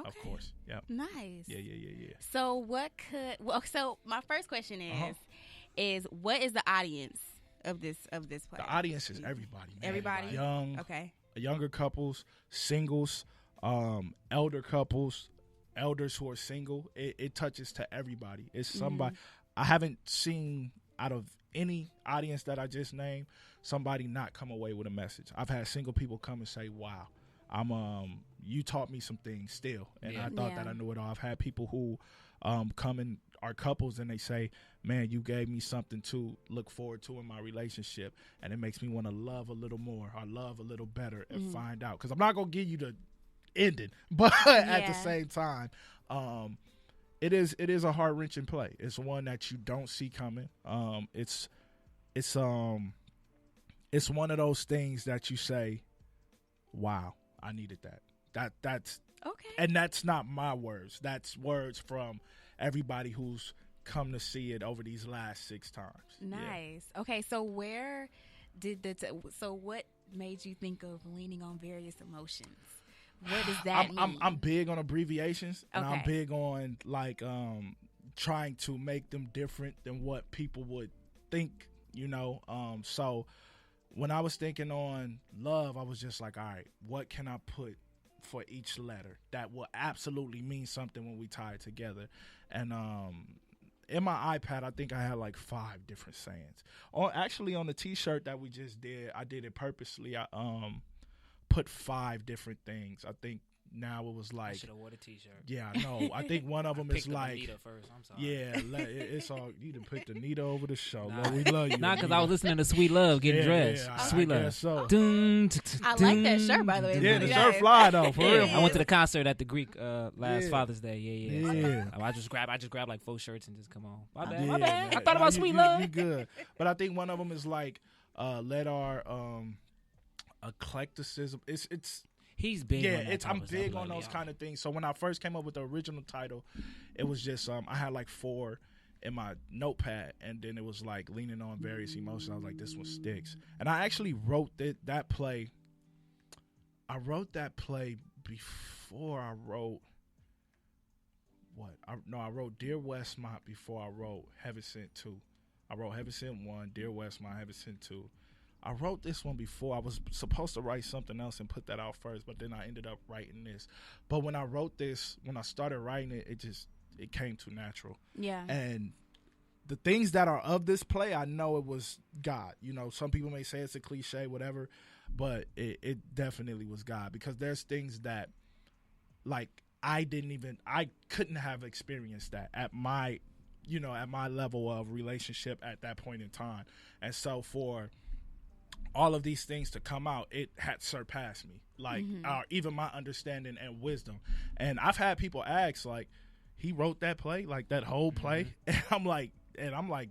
of course, yeah. Nice. Yeah. So so my first question is what is the audience of this play? The audience is everybody, man. Everybody? Young, okay. Younger couples, singles, elder couples, elders who are single. It touches to everybody. It's somebody. I haven't seen out of any audience that I just named somebody not come away with a message. I've had single people come and say, wow, you taught me some things still, and I thought that I knew it all. I've had people who come and are couples and they say, man, you gave me something to look forward to in my relationship, and it makes me want to love a little more or love a little better and find out, because I'm not going to give you the ending, but at the same time, it is a heart-wrenching play. It's one that you don't see coming. It's one of those things that you say, wow, I needed that. That's okay. And that's not my words. That's words from everybody who's come to see it over these last 6 times. Nice. Yeah. Okay, so where did so what made you think of leaning on various emotions? What does that mean? I'm big on abbreviations, and I'm big on like trying to make them different than what people would think, so when I was thinking on love, I was just like, all right, what can I put for each letter that will absolutely mean something when we tie it together? And in my iPad, I think I had like 5 different sayings. Actually, on the T-shirt that we just did, I did it purposely. I put 5 different things. I think now it was like, I should have wore the T-shirt. Yeah, no. I think one of them is like, Anita first. I'm sorry. Yeah, it's all, you done picked Anita over the show. Nah. We love you. Not because I was listening to Sweet Love getting dressed. Sweet Love. So. I like that shirt, by the way. Yeah, the shirt fly though. For real. I went to the concert at the Greek last Father's Day. Yeah. I just grabbed like 4 shirts and just come on. My bad. I thought about Sweet Love. You good. But I think one of them is like, let our eclecticism. It's. He's big. Yeah, I'm big on those kind of things. So when I first came up with the original title, it was just I had like 4 in my notepad, and then it was like leaning on various emotions. I was like, this one sticks. And I actually wrote that play. I wrote that play before I wrote what? I wrote Dear Westmont before I wrote Heaven Sent 2. I wrote Heaven Sent 1, Dear Westmont, Heaven Sent 2. I wrote this one before. I was supposed to write something else and put that out first, but then I ended up writing this. But when I wrote this, when I started writing it, it came too natural. Yeah. And the things that are of this play, I know it was God. Some people may say it's a cliche, whatever, but it definitely was God, because there's things that, like, I couldn't have experienced that at my level of relationship at that point in time. And so for all of these things to come out, it had surpassed me, like even my understanding and wisdom. And I've had people ask, like, he wrote that play, like that whole play, and I'm like,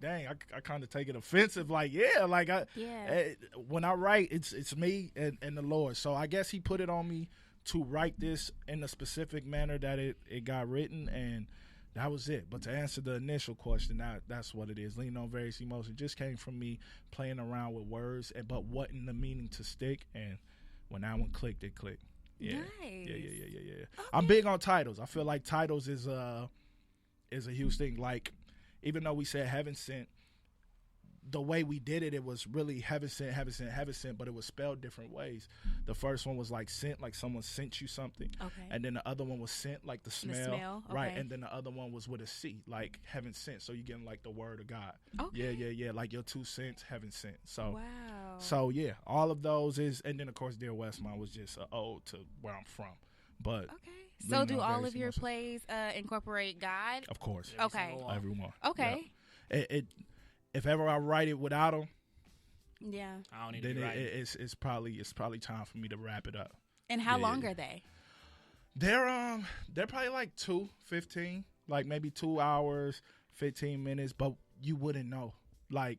dang, I kind of take it offensive, like, when I write, it's me and the Lord. So I guess he put it on me to write this in a specific manner that it got written, and that was it. But to answer the initial question, that's what it is. Leaning on various emotions just came from me playing around with words, but wasn't the meaning to stick. And when that one clicked, it clicked. Yeah. Nice. Yeah. Okay. I'm big on titles. I feel like titles is a huge thing. Like, even though we said Heaven Sent, the way we did it, it was really heaven sent, but it was spelled different ways. The first one was like sent, like someone sent you something. Okay. And then the other one was sent, like the smell. Okay. Right. And then the other one was with a C, like heaven sent. So you're getting like the word of God. Okay. Yeah. Like your 2 cents, heaven sent. So, wow. So yeah, all of those is, and then of course, Dear Westmont was just an ode to where I'm from. But okay. So do all of your plays incorporate God? Of course. Okay. Everyone. Okay. Yeah. If ever I write it without them, I don't need then to write it's probably time for me to wrap it up. And how long are they? They're probably like 2:15, like maybe 2 hours, 15 minutes, but you wouldn't know. Like,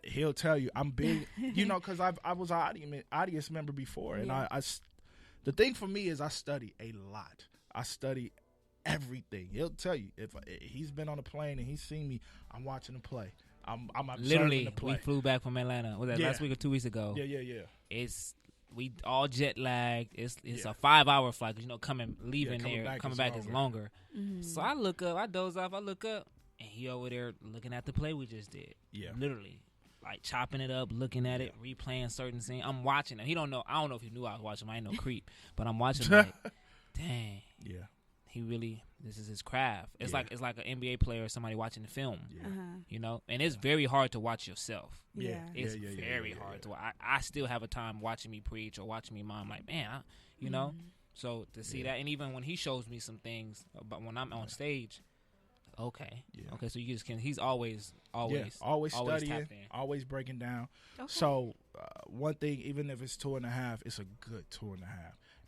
he'll tell you I'm big, because I was an audience member before, and I the thing for me is I study a lot. I study everything. He'll tell you if he's been on a plane and he's seen me. I'm watching the play. I'm observing literally the play. we flew back from Atlanta. Was that last week or 2 weeks ago? Yeah. We all jet lagged. It's a 5-hour flight because leaving coming back is longer. Mm-hmm. So I look up, I doze off, I look up, and he over there looking at the play we just did. Yeah, literally, like chopping it up, looking at it, replaying certain scenes. I'm watching him. He don't know. I don't know if he knew I was watching him. I ain't no creep, but I'm watching like, dang. Yeah. He really, this is his craft. It's like an NBA player or somebody watching the film, you know. And it's very hard to watch yourself. It's very hard to. I still have a time watching me preach or watching me mom. Like, man, you know. So to see that, and even when he shows me some things about when I'm on stage, okay, so you just can. He's always studying, always breaking down. Okay. So one thing, even if it's 2.5, it's a good 2.5.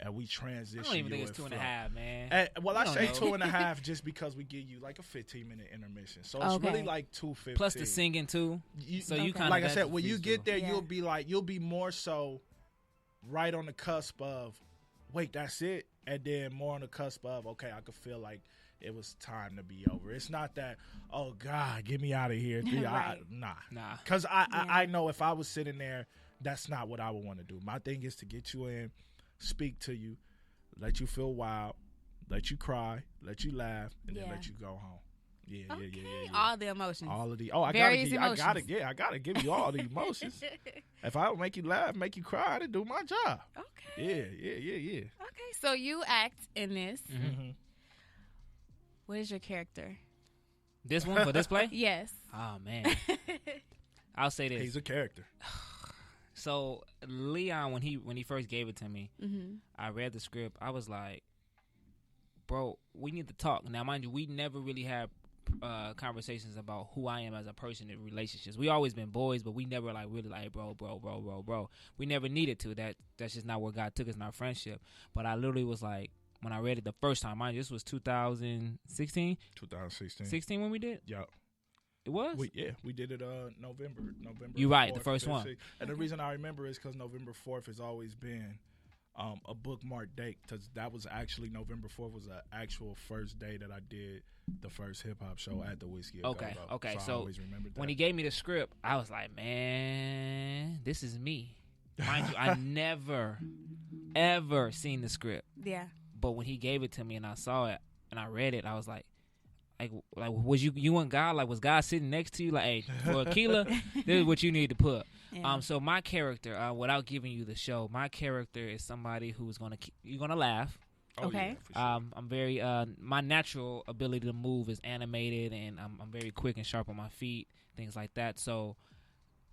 And we transition. I don't even think it's 2.5, man. I say 2.5 just because we give you like a 15-minute intermission, so it's really like 2:15. Plus the singing too. So you kind of like I said, when you get there, you'll be more so right on the cusp of, wait, that's it, and then more on the cusp of, okay, I could feel like it was time to be over. It's not that, oh God, get me out of here. Nah. Because I know if I was sitting there, that's not what I would want to do. My thing is to get you in, speak to you, let you feel wild, let you cry, let you laugh, and then let you go home. Yeah. All the emotions. All of the I gotta give you all the emotions. If I don't make you laugh, make you cry, I didn't do my job. Okay. Yeah. Okay, so you act in this. Mm-hmm. What is your character? This one for this play? Yes. Oh man. I'll say this. He's a character. So Leon, when he first gave it to me, I read the script. I was like, bro, we need to talk. Now, mind you, we never really had conversations about who I am as a person in relationships. We always been boys, but we never like really like bro. We never needed to. That's just not where God took us in our friendship. But I literally was like, when I read it the first time, mind you, this was 2016? 2016. 16 when we did? Yeah. It was? We did it November. You're right, 4th, the first 5th, one. 6th. And the reason I remember is because November 4th has always been a bookmark date, because that was actually November 4th was the actual first day that I did the first hip-hop show at the Whiskey. Okay. So I always remembered that. When he gave me the script, I was like, man, this is me. Mind you, I never, ever seen the script. Yeah. But when he gave it to me and I saw it and I read it, I was like was you and God, like was God sitting next to you like, hey, for Akila, this is what you need to put. Yeah. So my character, without giving you the show, my character is somebody who's you're gonna laugh. Okay. Yeah, sure. I'm very my natural ability to move is animated, and I'm very quick and sharp on my feet, things like that. So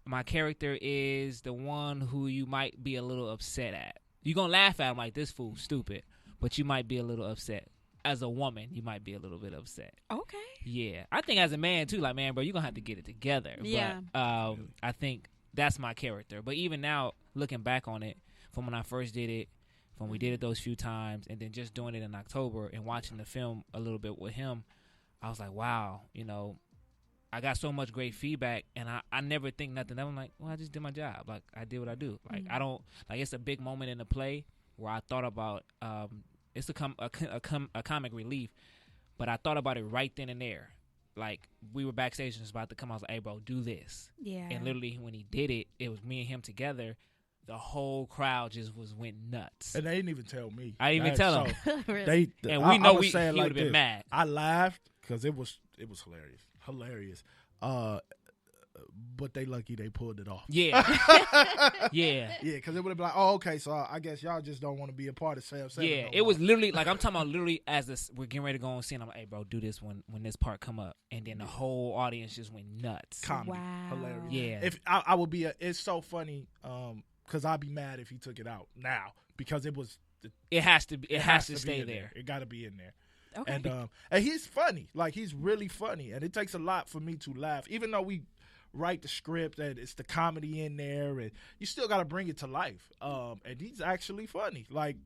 my character is the one who you might be a little upset at. You're gonna laugh at him like, this fool's stupid, but you might be a little upset. As a woman, you might be a little bit upset. Okay. Yeah. I think as a man, too, like, man, bro, you're going to have to get it together. Yeah. But I think that's my character. But even now, looking back on it, from when I first did it, from we did it those few times, and then just doing it in October and watching the film a little bit with him, I was like, wow, you know, I got so much great feedback, and I never think nothing. I'm like, well, I just did my job. Like, I did what I do. Like, I don't, like, it's a big moment in the play where I thought about, it's a comic relief, but I thought about it right then and there. Like, we were backstage and was about to come. I was like, hey, bro, do this. Yeah. And literally, when he did it, it was me and him together. The whole crowd just went nuts. And they didn't even tell me. I didn't even tell them. Really? And we know he would have been mad. I laughed because it was hilarious. But they lucky they pulled it off. Yeah. Yeah. Yeah, because it would have been like, oh, okay, so I guess y'all just don't want to be a part of Sam 7. Yeah, it was literally, like, I'm talking about literally as we're getting ready to go on scene, I'm like, hey, bro, do this when this part come up. And then the whole audience just went nuts. Comedy. Wow. Hilarious. Yeah. If I would be, it's so funny, because I'd be mad if he took it out now, because it was. It has to stay there. It got to be in there. Okay. And he's funny. Like, he's really funny. And it takes a lot for me to laugh, even though we write the script and it's the comedy in there, and you still got to bring it to life. And he's actually funny, like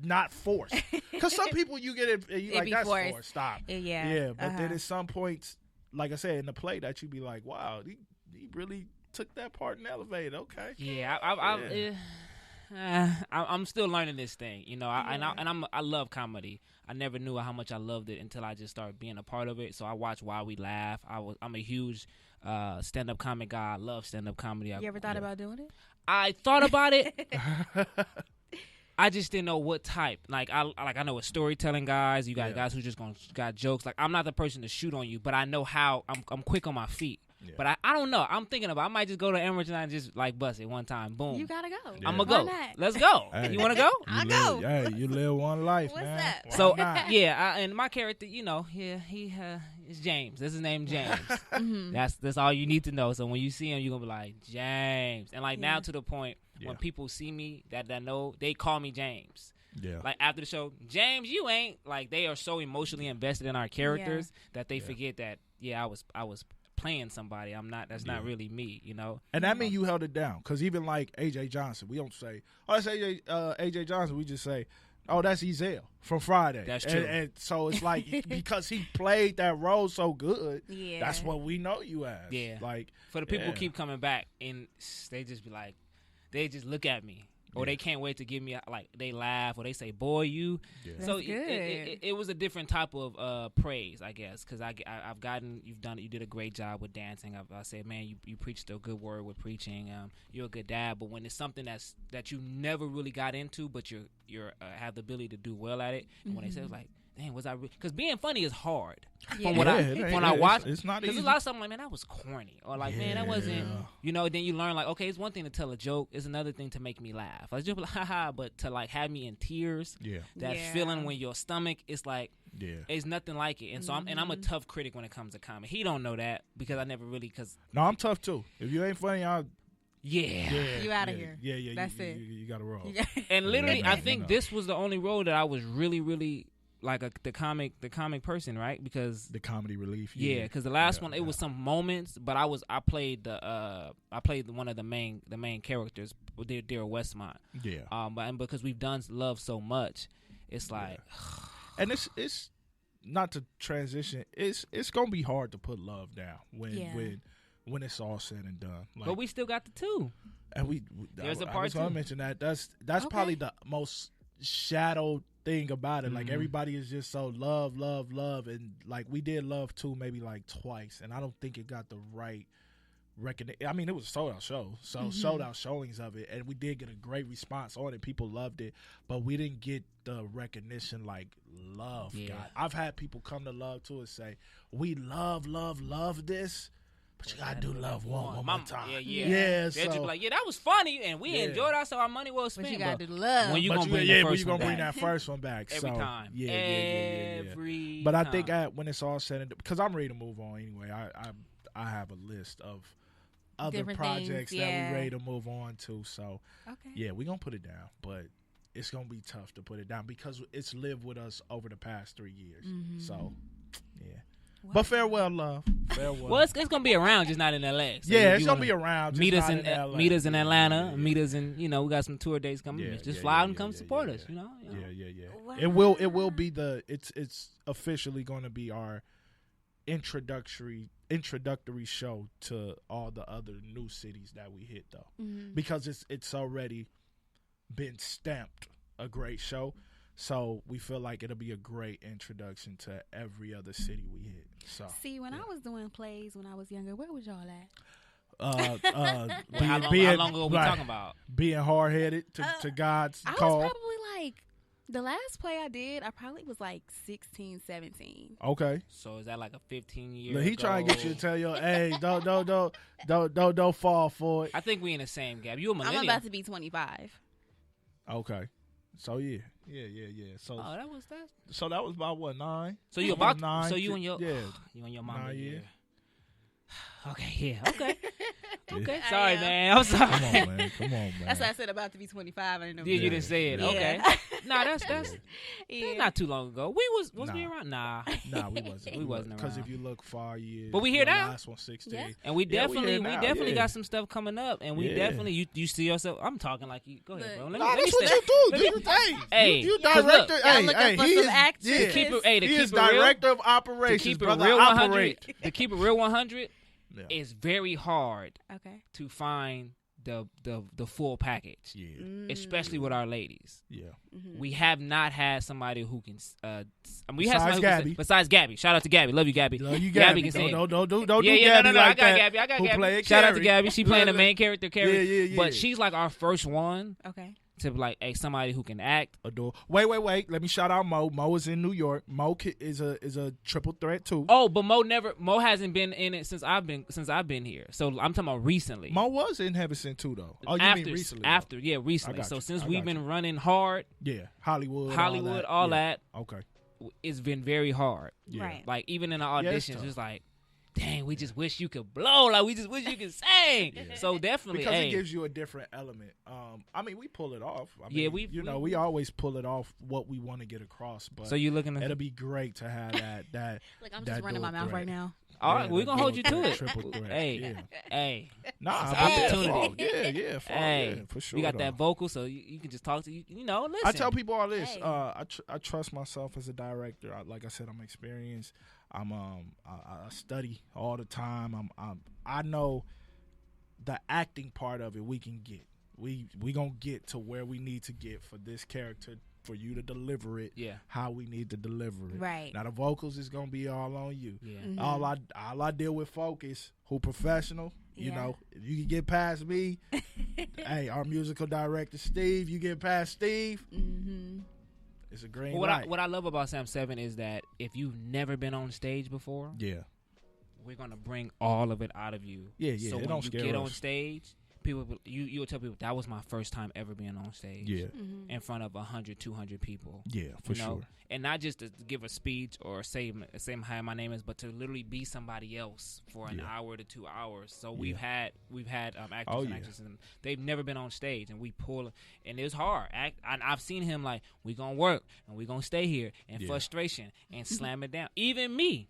not forced. Because some people you get it, and you like, that's forced. Stop. Yeah. But then at some points, like I said in the play, that you be like, wow, he really took that part and elevated. Okay. Yeah. I'm still learning this thing, you know. I love comedy. I never knew how much I loved it until I just started being a part of it. So I watch Why We Laugh. I'm a huge stand-up comic guy. I love stand-up comedy. You ever thought about doing it? I thought about it. I just didn't know what type. Like I know what storytelling guys. You got guys who just got jokes. Like I'm not the person to shoot on you, but I know how. I'm quick on my feet. Yeah. But I don't know. I'm thinking about. I might just go to Emerald and just like bust it one time. Boom. You gotta go. Yeah. I'm gonna go. Let's go. Hey, you wanna go? I'll go. Hey, you live one life, What's man. that? So and my character, you know, he is James. That's his name, James. That's all you need to know. So when you see him, you're gonna be like James, and like now to the point when people see me that know, they call me James. Yeah. Like after the show, James, you ain't like they are so emotionally invested in our characters that they forget that I was playing somebody. I'm not. That's not really me, you know. And that means you held it down, because even like AJ Johnson, we don't say, "Oh, that's AJ Johnson." We just say, "Oh, that's Ezel from Friday." That's true. And so it's like because he played that role so good, that's what we know you as. Yeah. Like for the people who keep coming back, and they just be like, they just look at me. Or they can't wait to give me like they laugh or they say, "Boy, you." Yeah. So it was a different type of praise, I guess, because I've gotten you did a great job with dancing. I said, man, you preached a good word with preaching. You're a good dad. But when it's something that you never really got into, but you're have the ability to do well at it, and when they say it's like, dang, was I really? Because being funny is hard. From what I watch, it's not easy. There's a lot of stuff like, man, that was corny, or like, man, that wasn't. You know, then you learn like, okay, it's one thing to tell a joke, it's another thing to make me laugh. I was just like, haha, but to like have me in tears, that feeling when your stomach is like, it's nothing like it. And so I'm a tough critic when it comes to comedy. He don't know that because I never really No, I'm tough too. If you ain't funny, I'll. You out of here. Yeah. That's it. You got to roll. And literally, I think this was the only role that I was really, really. Like the comic person, right? Because the comedy relief. Yeah, because the last one it was some moments, but I played one of the main characters, Dear Westmont. Yeah. But because we've done Love so much, it's like, and it's not to transition. It's gonna be hard to put Love down when it's all said and done. Like, but we still got the two. And there's a part. I was gonna mention that. That's probably the most shadowed thing about it. Like everybody is just so love, and like we did Love 2 maybe like twice, and I don't think it got the right recognition. I mean, it was a sold out show, so sold out showings of it, and we did get a great response on it. People loved it, but we didn't get the recognition like Love got. I've had people come to Love 2 and say, "We love this." But you gotta do Love one more time. Yeah. They'll just be like, that was funny, and we enjoyed ourselves. Our money well spent. But you gotta do Love. When you gonna bring that first one back every time? Every But I think when it's all said and done, because I'm ready to move on anyway. I have a list of other different projects things, that we're ready to move on to. So we're gonna put it down, but it's gonna be tough to put it down because it's lived with us over the past 3 years. So But farewell, Love. Farewell. Well, it's gonna be around, just not in LA. So it's gonna be around. Just meet us in LA. Meet us in Atlanta. Meet us in. You know, we got some tour dates coming. Just fly out and come support us. You know. Yeah. Wow. It will be it's officially going to be our introductory show to all the other new cities that we hit though, because it's already been stamped a great show. So we feel like it'll be a great introduction to every other city we hit. So see, when I was doing plays when I was younger, where was y'all at? How long ago we talking about? Being hard headed to God's call. I was probably like the last play I did. I probably was like 16, 17. Okay. So is that like a 15-year? He trying to get you to tell your, hey, don't fall for it. I think we in the same gap. You a millennial. I'm about to be 25. Okay. So yeah. So that was that. So that was about what, 9? So you about 9? So you and your mama. 9 years. Okay. Okay. Sorry, man. I'm sorry. Come on, man. That's what I said, about to be 25. I didn't know. Yeah, you didn't say it. Yeah. Okay. Nah, that's not too long ago. We was we around? Nah, we wasn't. We wasn't around. Because if you look 5 years, but we here now. Last one 16. Yeah. And we definitely got some stuff coming up, and we definitely you see yourself. I'm talking like you. Go ahead, bro. That's what you do. Hey, you director. Hey, he is actors. He is director of operations. To keep it real 100. To keep it real 100. It's very hard to find the full package. Yeah. Especially with our ladies. Yeah. Mm-hmm. We have not had somebody who can. We Besides had somebody Gabby. Besides Gabby. Shout out to Gabby. Love you, Gabby. Love you, Gabby Gabby. can sing. Don't do Yeah, Gabby no, like I got that. Gabby. I got Who Gabby. play Shout out to Carrie. Gabby. She playing the main character, Carrie. Yeah. But she's like our first one Okay. to be like, hey, somebody who can act. Adore. Wait. Let me shout out Mo. Mo is in New York. Mo is a triple threat too. Oh, but Mo hasn't been in it since I've been here. So I'm talking about recently. Mo was in Heaven Sent too though. Oh, you mean recently? Recently. So since we've been running hard, yeah, Hollywood, all that. Okay. It's been very hard. Yeah. Right. Like even in the auditions, tough. it's like, dang, we just wish you could blow. Like we just wish you could sing. Yeah. So definitely, because it gives you a different element. I mean, we pull it off. I mean, yeah, we always pull it off what we want to get across. But so you looking at it'll be great to have that. Like I'm just running my mouth right now. All right, we're gonna hold you to it. Triple threat. Hey, nah, opportunity. Yeah, for sure. You got that vocal, so you can just talk to you. Listen. I tell people all this. Hey. I trust myself as a director. Like I said, I'm experienced. I study all the time. I know the acting part of it. We can get. We gonna get to where we need to get for this character. For you to deliver it, how we need to deliver it. Right. Now the vocals is gonna be all on you. Yeah. Mm-hmm. All I deal with focus. Who professional? You know, if you can get past me, hey, our musical director Steve. You get past Steve. Mm-hmm. It's a green What light. what I love about Sam 7 is that if you've never been on stage before, we're gonna bring all of it out of you. Yeah. So it when don't you scare get us. on stage, people you'll tell people that was my first time ever being on stage. Yeah. Mm-hmm. In front of 100, 200 people. Yeah, for sure. And not just to give a speech or say hi, my name is, but to literally be somebody else for an hour to 2 hours. So we've had actors and actresses, and they've never been on stage, and we pull, and it's hard. I've seen him like, we gonna work and we gonna stay here, and frustration and slam it down. Even me,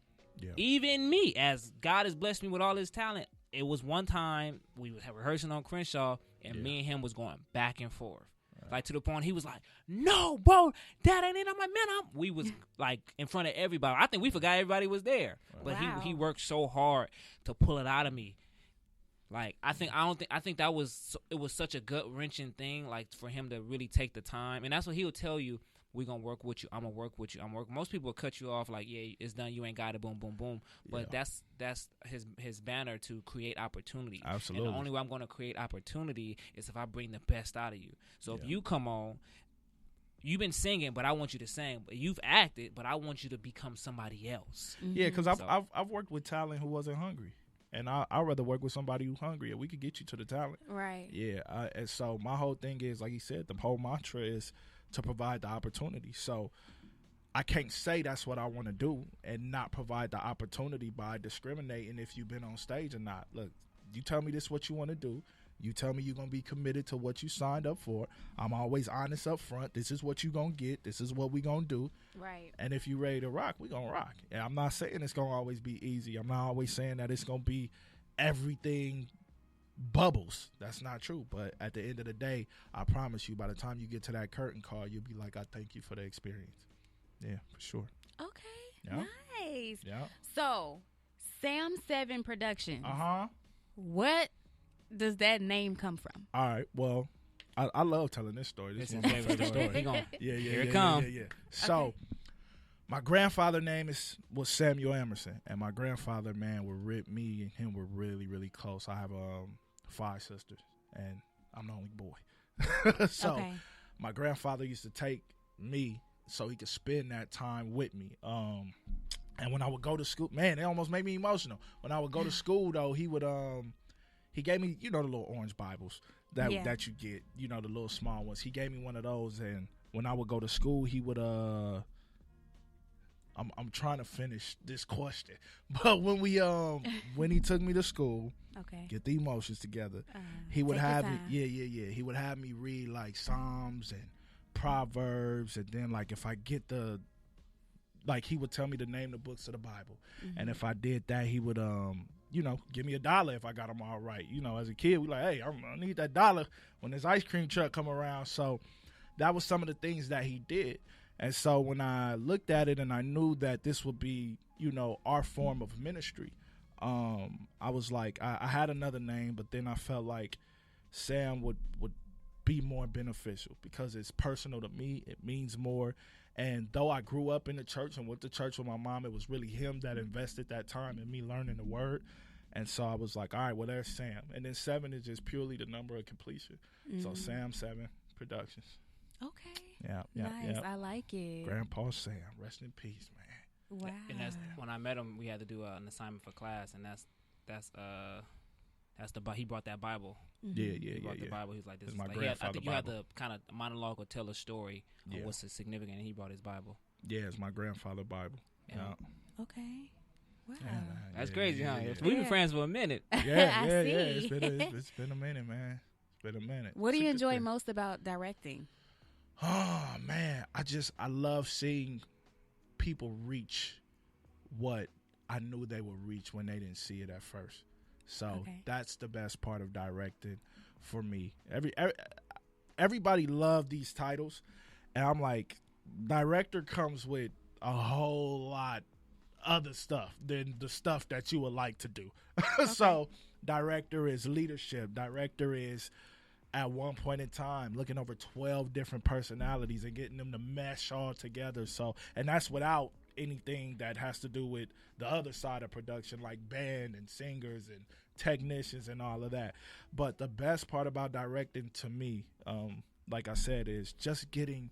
as God has blessed me with all His talent. It was one time we were rehearsing on Crenshaw, and me and him was going back and forth. Like to the point he was like, "No, bro, that ain't it." I'm like, "Man, we was like in front of everybody. I think we forgot everybody was there." But he worked so hard to pull it out of me. Like I think that was such a gut wrenching thing. Like for him to really take the time, and that's what he'll tell you. We're gonna work with you. I'm gonna work with you. Most people will cut you off like, yeah, it's done. You ain't got it. Boom, boom, boom. But that's his banner to create opportunity. Absolutely. And the only way I'm gonna create opportunity is if I bring the best out of you. So if you come on, you've been singing, but I want you to sing. But you've acted, but I want you to become somebody else. Mm-hmm. Yeah, because I've worked with talent who wasn't hungry. And I'd rather work with somebody who's hungry, and we could get you to the talent. Right. Yeah. And so my whole thing is, like you said, the whole mantra is to provide the opportunity. So I can't say that's what I want to do and not provide the opportunity by discriminating if you've been on stage or not. Look, you tell me this is what you want to do. You tell me you're going to be committed to what you signed up for. I'm always honest up front. This is what you're going to get. This is what we're going to do. Right. And if you're ready to rock, we're going to rock. And I'm not saying it's going to always be easy. I'm not always saying that it's going to be everything bubbles. That's not true. But at the end of the day, I promise you, by the time you get to that curtain call, you'll be like, I thank you for the experience. Yeah, for sure. Okay. Yeah. Nice. Yeah. So, Sam 7 Productions. Uh-huh. What does that name come from? All right. Well, I love telling this story. This is my favorite story. Here it comes. Yeah. So, my grandfather name was Samuel Emerson, and my grandfather, man, me and him were really, really close. I have 5 sisters, and I'm the only boy. So, my grandfather used to take me so he could spend that time with me. And when I would go to school, man, it almost made me emotional. When I would go to school, though, he would he gave me, the little orange Bibles that you get, the little small ones. He gave me one of those, and when I would go to school, he would I'm trying to finish this question, but when he took me to school, get the emotions together, he would have me, he would have me read like Psalms and Proverbs, and then like if I get he would tell me to name the books of the Bible, and if I did that, he would give me $1 if I got them all right. As a kid, we like, hey, I need that $1 when this ice cream truck come around. So that was some of the things that he did. And so when I looked at it and I knew that this would be, our form of ministry, I was like, I had another name, but then I felt like Sam would be more beneficial because it's personal to me. It means more. And though I grew up in the church and went to church with my mom, it was really him that invested that time in me learning the word. And so I was like, all right, well, there's Sam. And then 7 is just purely the number of completion. So Sam 7 Productions. Okay. Yeah. Nice. I like it. Grandpa Sam, rest in peace, man. Wow. And that's when I met him. We had to do an assignment for class, and that's he brought that Bible. He brought the Bible. He was like, "This is my grandfather." I think you had to kind of monologue or tell a story of what's significant. And he brought his Bible. Yeah, it's my grandfather Bible. Yeah. Okay. Wow. That's crazy, huh? We've been friends for a minute. Yeah. It's been a minute, man. It's been a minute. What do you enjoy most about directing? Oh man, I love seeing people reach what I knew they would reach when they didn't see it at first. So that's the best part of directing for me. Everybody loved these titles, and I'm like, director comes with a whole lot other stuff than the stuff that you would like to do. So director is leadership. Director is, at one point in time, looking over 12 different personalities and getting them to mesh all together. So, and that's without anything that has to do with the other side of production, like band and singers and technicians and all of that. But the best part about directing to me, like I said, is just getting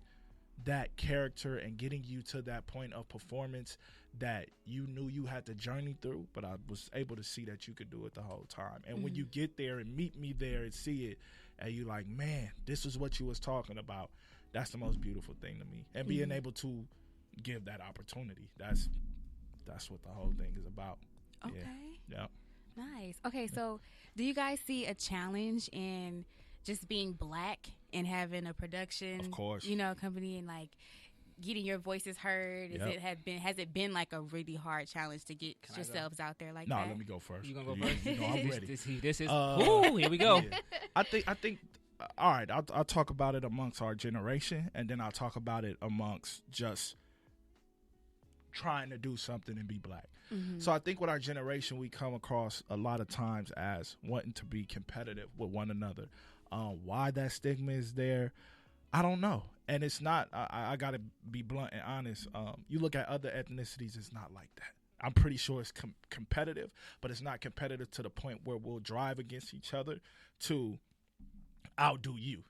that character and getting you to that point of performance that you knew you had to journey through, but I was able to see that you could do it the whole time. And when you get there and meet me there and see it, and you like, man, this is what you was talking about, that's the most beautiful thing to me. And being able to give that opportunity, that's what the whole thing is about. Okay. Yeah. Nice. Okay, so do you guys see a challenge in just being black and having a production, of course, company, and like getting your voices heard? Has it been like a really hard challenge to get yourselves out there like that? No, let me go first. You gonna go first? I'm ready. This is here we go. Yeah. I think all right, I'll talk about it amongst our generation, and then I'll talk about it amongst just trying to do something and be black. So I think with our generation, we come across a lot of times as wanting to be competitive with one another. Why that stigma is there, I don't know. And it's not, I got to be blunt and honest. You look at other ethnicities, it's not like that. I'm pretty sure it's competitive, but it's not competitive to the point where we'll drive against each other to outdo you.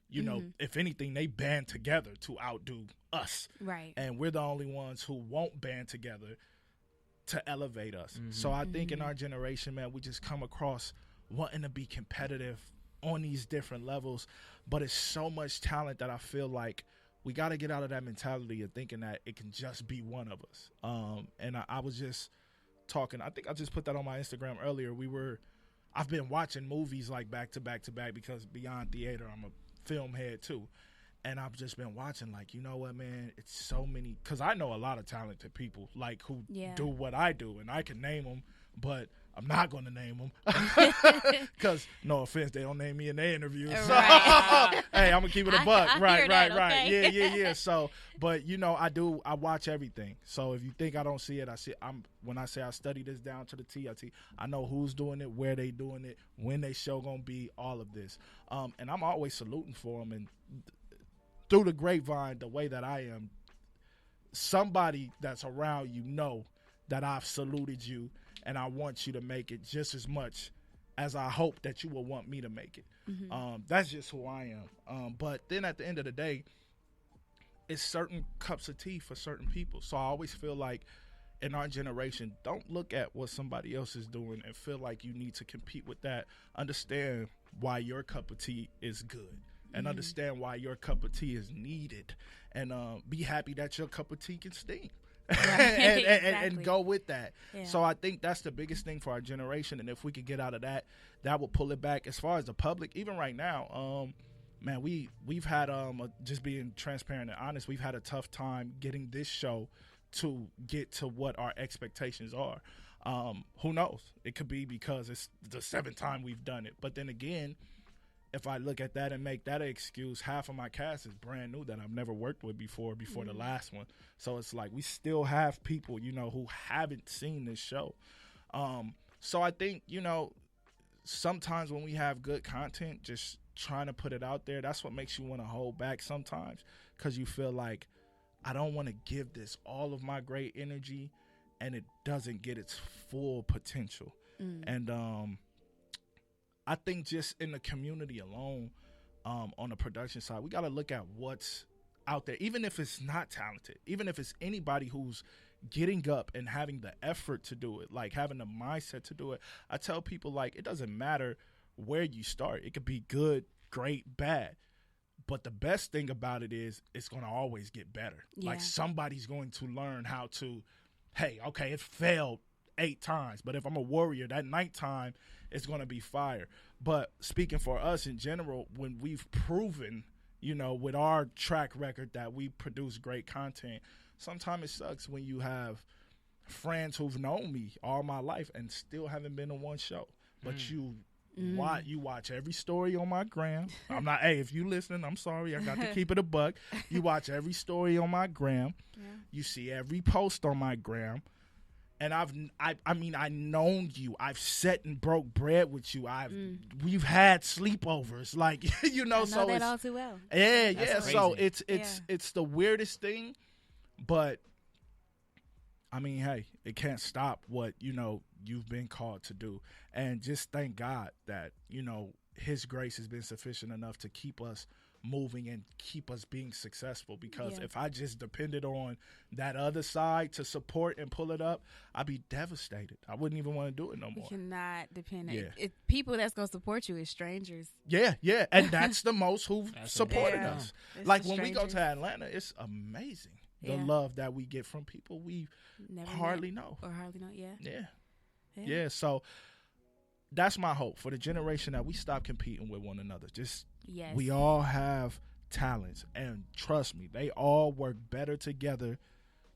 If anything, they band together to outdo us. Right. And we're the only ones who won't band together to elevate us. So I think in our generation, man, we just come across wanting to be competitive on these different levels, but it's so much talent that I feel like we got to get out of that mentality of thinking that it can just be one of us. And I was just talking, I think I just put that on my Instagram earlier. I've been watching movies like back to back to back because beyond theater, I'm a film head too. And I've just been watching, like, you know what, man, it's so many, because I know a lot of talented people, like, who do what I do, and I can name them, but I'm not going to name them because, no offense, they don't name me in their interviews. Right. So, hey, I'm going to keep it a buck. Right. Okay. Yeah. So, but, I watch everything. So if you think I don't see it, I see it. When I say I study this down to the T, I know who's doing it, where they doing it, when they show going to be, all of this. And I'm always saluting for them. And through the grapevine, the way that I am, somebody that's around that I've saluted you, and I want you to make it just as much as I hope that you will want me to make it. That's just who I am. But then at the end of the day, it's certain cups of tea for certain people. So I always feel like in our generation, don't look at what somebody else is doing and feel like you need to compete with that. Understand why your cup of tea is good. And understand why your cup of tea is needed, and be happy that your cup of tea can steam, and go with that. Yeah. So I think that's the biggest thing for our generation, and if we could get out of that, that will pull it back. As far as the public, even right now, man, we've had just being transparent and honest, we've had a tough time getting this show to get to what our expectations are. Who knows? It could be because it's the 7th time we've done it, but then again, if I look at that and make that an excuse, half of my cast is brand new that I've never worked with before the last one. So it's like we still have people, who haven't seen this show. So I think, sometimes when we have good content, just trying to put it out there, that's what makes you want to hold back sometimes, because you feel like, I don't want to give this all of my great energy and it doesn't get its full potential. And I think just in the community alone, on the production side, we got to look at what's out there, even if it's not talented, even if it's anybody who's getting up and having the effort to do it, like having the mindset to do it. I tell people, like, it doesn't matter where you start. It could be good, great, bad. But the best thing about it is it's going to always get better. Yeah. Like, somebody's going to learn how to, hey, okay, it failed 8 times, but if I'm a warrior, that 9th time it's going to be fire. But speaking for us in general, when we've proven, you know, with our track record that we produce great content, sometimes it sucks when you have friends who've known me all my life and still haven't been on one show. But you watch every story on my gram. I'm not, hey, if you listening, I'm sorry, I got to keep it a buck. You watch every story on my gram. Yeah. You see every post on my gram. And I known you. I've sat and broke bread with you. We've had sleepovers, like, you know. I know so that all too well. Yeah, that's so it's the weirdest thing, but I mean, hey, it can't stop what, you know, you've been called to do. And just thank God that, you know, his grace has been sufficient enough to keep us moving and keep us being successful. Because if I just depended on that other side to support and pull it up, I'd be devastated. I wouldn't even want to do it no more. You cannot depend on people that's going to support you is strangers. Yeah. And that's the most who've supported us. It's like when we go to Atlanta, it's amazing. The love that we get from people we hardly know. Yeah. So that's my hope for the generation, that we stop competing with one another. Just we all have talents, and trust me, they all work better together,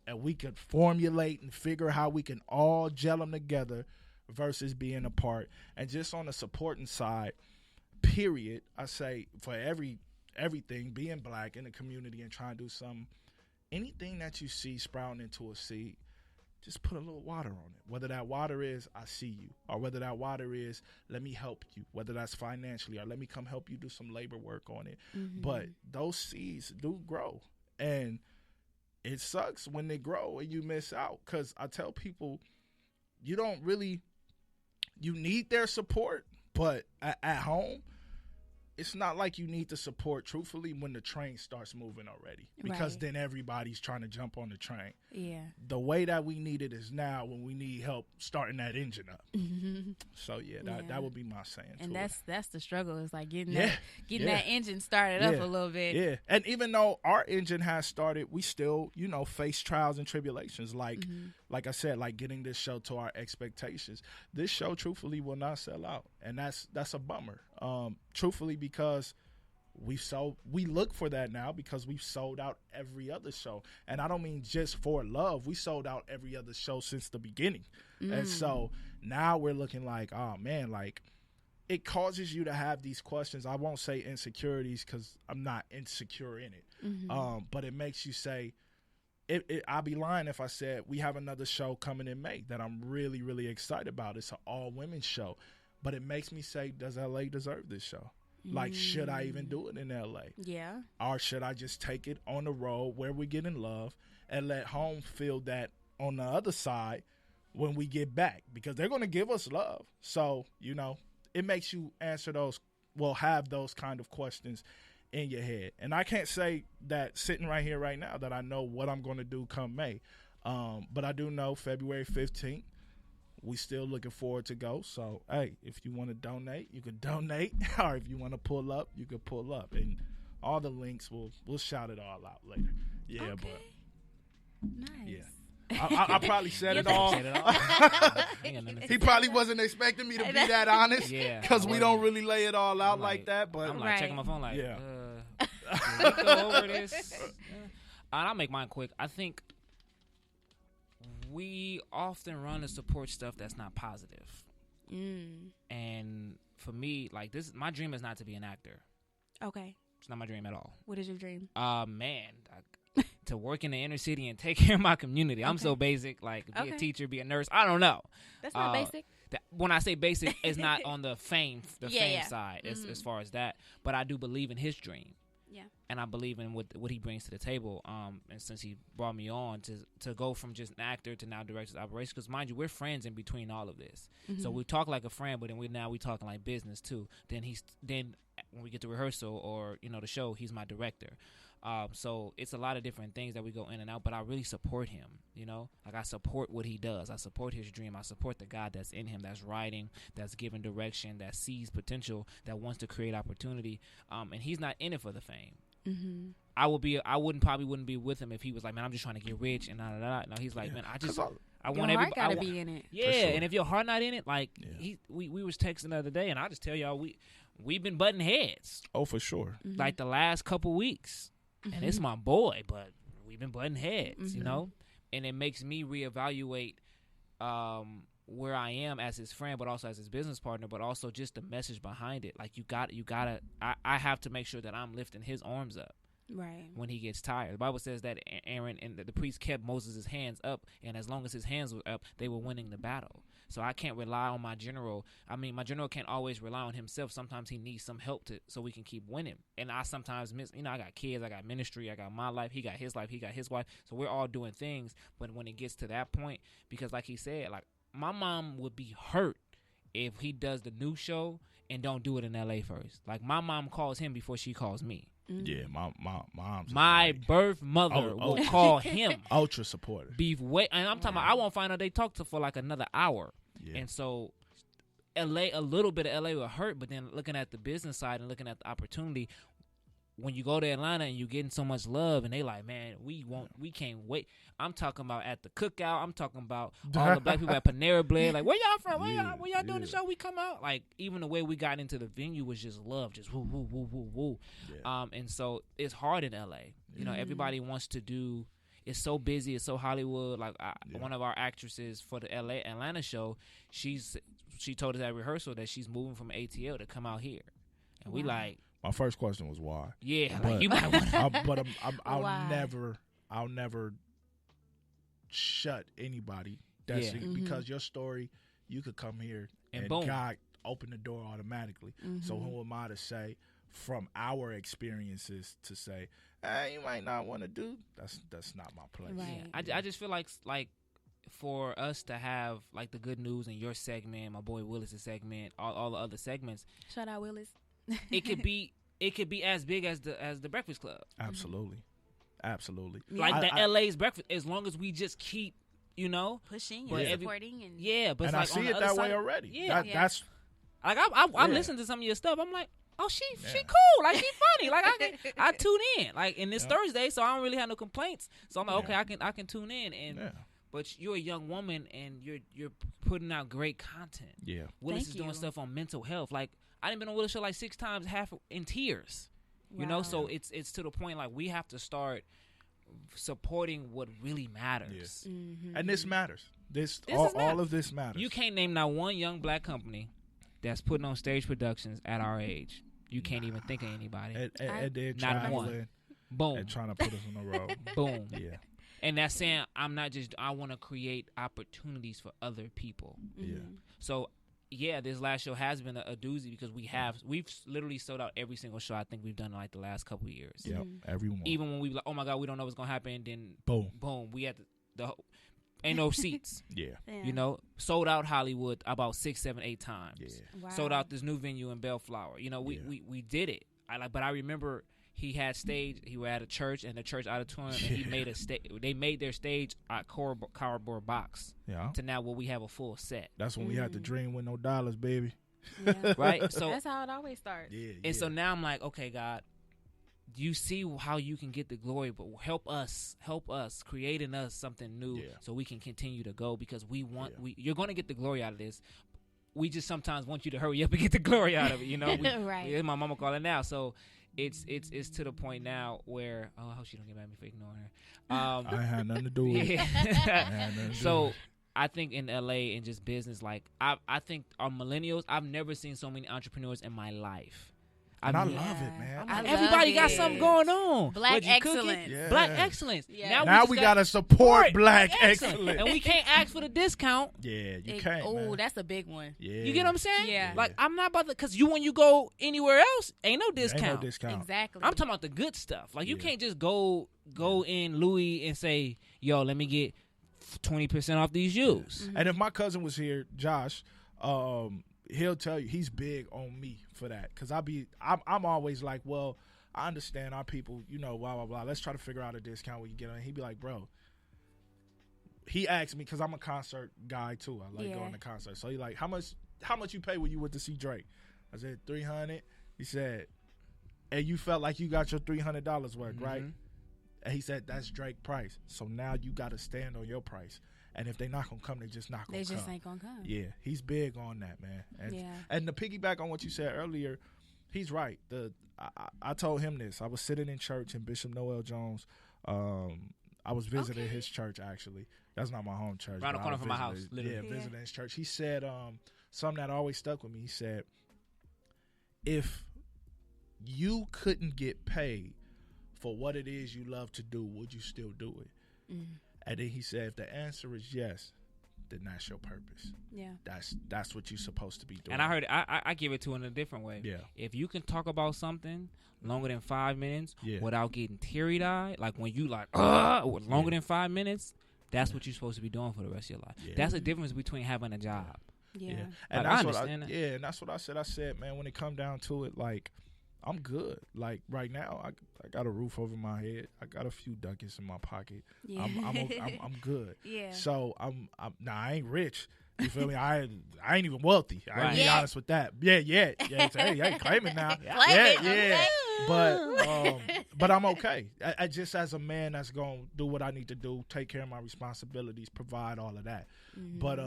and we could formulate and figure how we can all gel them together versus being apart. And just on the supporting side, period, I say for everything, being black in the community and trying to do something, anything that you see sprouting into a seed, just put a little water on it. Whether that water is, I see you, or whether that water is, let me help you, whether that's financially, or let me come help you do some labor work on it. But those seeds do grow, and it sucks when they grow and you miss out, because I tell people, you need their support, but at home, it's not like you need to support, truthfully, when the train starts moving already, because then everybody's trying to jump on the train. Yeah. The way that we need it is now, when we need help starting that engine up. So that would be my saying. And that's the struggle. It's like getting that engine started up a little bit. Yeah. And even though our engine has started, we still, you know, face trials and tribulations. Like I said, like getting this show to our expectations. This show, truthfully, will not sell out, and that's a bummer. Truthfully, because we look for that now, because we've sold out every other show. And I don't mean just for L.O.V.E. We sold out every other show since the beginning. And so now we're looking like, oh man, like, it causes you to have these questions. I won't say insecurities, because I'm not insecure in it. But it makes you say, I'd be lying if I said we have another show coming in May that I'm really, really excited about. It's an all-women show. But it makes me say, does LA deserve this show? Like, should I even do it in LA? Yeah. Or should I just take it on the road where we get in love and let home feel that on the other side when we get back? Because they're going to give us love. So, you know, it makes you have those kind of questions in your head. And I can't say that sitting right here right now that I know what I'm going to do come May. But I do know February 15th. We still looking forward to go. So, hey, if you want to donate, you can donate. Or if you want to pull up, you can pull up. And all the links, we'll shout it all out later. Yeah, okay. But nice. Yeah. I probably said it all. He probably wasn't expecting me to be that honest. Yeah. Because we don't really lay it all out like that. But I'm like checking my phone like, can we go over this? I'll make mine quick. I think we often run to support stuff that's not positive. And for me, like, my dream is not to be an actor. Okay. It's not my dream at all. What is your dream? Man, to work in the inner city and take care of my community. I'm so basic, like be a teacher, be a nurse. I don't know. That's not basic. When I say basic, it's not on the fame side as far as that. But I do believe in his dream. Yeah. And I believe in what he brings to the table. And since he brought me on to go from just an actor to now director of operations, because mind you, we're friends in between all of this. Mm-hmm. So we talk like a friend, but then we talking like business too. Then when we get to rehearsal or the show, he's my director. So it's a lot of different things that we go in and out, but I really support him, like I support what he does. I support his dream. I support the God that's in him, that's writing, that's giving direction, that sees potential, that wants to create opportunity. And he's not in it for the fame. Mm-hmm. I wouldn't be with him if he was like, man, I'm just trying to get rich and da da da. No, he's like, man, I want everybody. Gotta be in it. Yeah, sure. And if your heart not in it, like we was texting the other day, and I just tell y'all we've been butting heads. Oh, for sure. Mm-hmm. Like the last couple weeks. And it's my boy, but we've been butting heads, and it makes me reevaluate where I am as his friend, but also as his business partner, but also just the message behind it. Like you gotta. I have to make sure that I'm lifting his arms up, right, when he gets tired. The Bible says that Aaron and the priest kept Moses' hands up, and as long as his hands were up, they were winning the battle. So I can't rely on my general. I mean, my general can't always rely on himself. Sometimes he needs some help so we can keep winning. And I sometimes miss, I got kids, I got ministry, I got my life, he got his life, he got his wife. So we're all doing things. But when it gets to that point, because like he said, like my mom would be hurt if he does the new show and don't do it in L.A. first. Like my mom calls him before she calls me. Yeah, my mom's my birth mother will call him. Ultra supportive. And I'm talking about I won't find out they talked for like another hour. Yeah. And so a little bit of LA will hurt, but then looking at the business side and looking at the opportunity, when you go to Atlanta and you're getting so much love and they like, man, we can't wait. I'm talking about at the cookout. I'm talking about all the black people at Panera Bread. Like, where y'all from? Where y'all doing the show? We come out. Like, even the way we got into the venue was just love, just woo, woo, woo, woo, woo. Yeah. And so it's hard in LA. Everybody wants to do. It's so busy. It's so Hollywood. Like one of our actresses for the Atlanta show, she told us at rehearsal that she's moving from ATL to come out here, and we like. My first question was why. Yeah, but, like you might want. But I'll never shut anybody. That's because your story, you could come here and boom. God open the door automatically. Mm-hmm. So who am I to say from our experiences to say, hey, you might not want to do? That's not my place. Right. Yeah. I just feel like for us to have like the good news in your segment, my boy Willis' segment, all the other segments. Shout out Willis. it could be as big as the Breakfast Club. Absolutely. Like the LA's Breakfast, as long as we just keep, pushing and supporting but and like I see it that way already. Yeah, that's like I listened to some of your stuff. I'm like, oh, she cool, like she funny, like I tune in, like and it's Thursday, so I don't really have no complaints. So I'm like, okay, I can tune in and. Yeah. But you're a young woman and you're putting out great content. Yeah, Willis is doing stuff on mental health. Like I done been on Willis show like 6 times, half in tears. Wow. So it's to the point like we have to start supporting what really matters. Yeah. Mm-hmm. And this matters. All of this matters. You can't name not one young black company that's putting on stage productions at our age. You can't even think of anybody. And they're not one. Boom. And trying to put us on the road. Boom. Yeah. And that's saying I want to create opportunities for other people. Mm-hmm. Yeah. So, this last show has been a doozy because we've literally sold out every single show I think we've done in like the last couple of years. Yep, everyone. Even when we like, oh my God, we don't know what's gonna happen. Then boom, we had the ain't no seats. Yeah. Sold out Hollywood about 6, 7, 8 times. Yeah. Wow. Sold out this new venue in Bellflower. We did it. But I remember. He had stage. He was at a church and the church auditorium, and he made They made their stage a cardboard box. Yeah. To now where we have a full set. That's when we had to dream with no dollars, baby. Yeah. Right. So that's how it always starts. Yeah. And so now I'm like, okay, God, you see how you can get the glory, but help us, create in us something new, so we can continue to go because we want. You're going to get the glory out of this. We just sometimes want you to hurry up and get the glory out of it. Right. My mama calling now, so. It's to the point now where I hope she don't get mad at me for ignoring her. I had nothing to do with it. So I think in LA and just business, like I think our millennials, I've never seen so many entrepreneurs in my life. I love it, man. Everybody got something going on. Black excellence. Yeah. Black excellence. Yeah. Now we gotta support black excellence. And we can't ask for the discount. Yeah, you can't. Oh, that's a big one. Yeah. You get what I'm saying? Yeah. Like, I'm not about to, because when you go anywhere else, ain't no discount. Ain't no discount. Exactly. I'm talking about the good stuff. Like, you can't just go in Louis and say, yo, let me get 20% off these shoes. Mm-hmm. And if my cousin was here, Josh, he'll tell you he's big on me for that, because I'm always like, well, I understand our people, blah blah blah. Let's try to figure out a discount when you get on. He'd be like, bro. He asked me, because I'm a concert guy too. I like going to concerts. So he like, how much you pay when you went to see Drake? I said $300. He said, and you felt like you got your $300 worth, right? And he said, that's Drake price. So now you got to stand on your price. And if they not going to come, they just not going to come. They just ain't going to come. Yeah, he's big on that, man. And to piggyback on what you said earlier, he's right. I told him this. I was sitting in church in Bishop Noel Jones. I was visiting his church, actually. That's not my home church. Around the corner from my house, literally. Yeah, visiting his church. He said something that always stuck with me. He said, if you couldn't get paid for what it is you love to do, would you still do it? Mm. And then he said, if the answer is yes, then that's your purpose. Yeah, that's what you're supposed to be doing. And I heard I give it to him in a different way. Yeah, if you can talk about something longer than 5 minutes without getting teary eyed, like when you longer than 5 minutes, that's what you're supposed to be doing for the rest of your life. Yeah. That's the difference between having a job. Yeah, and I understand that. Yeah, and that's what I said. I said, man, when it come down to it, like, I'm good. Like right now, I got a roof over my head. I got a few ducats in my pocket. Yeah. I'm good. Yeah. So I ain't rich. You feel me? I ain't even wealthy. I ain't be honest with that. Yeah. Hey, I ain't claiming now. Yeah. But I'm okay. I just, as a man that's gonna do what I need to do, take care of my responsibilities, provide all of that. Mm-hmm. But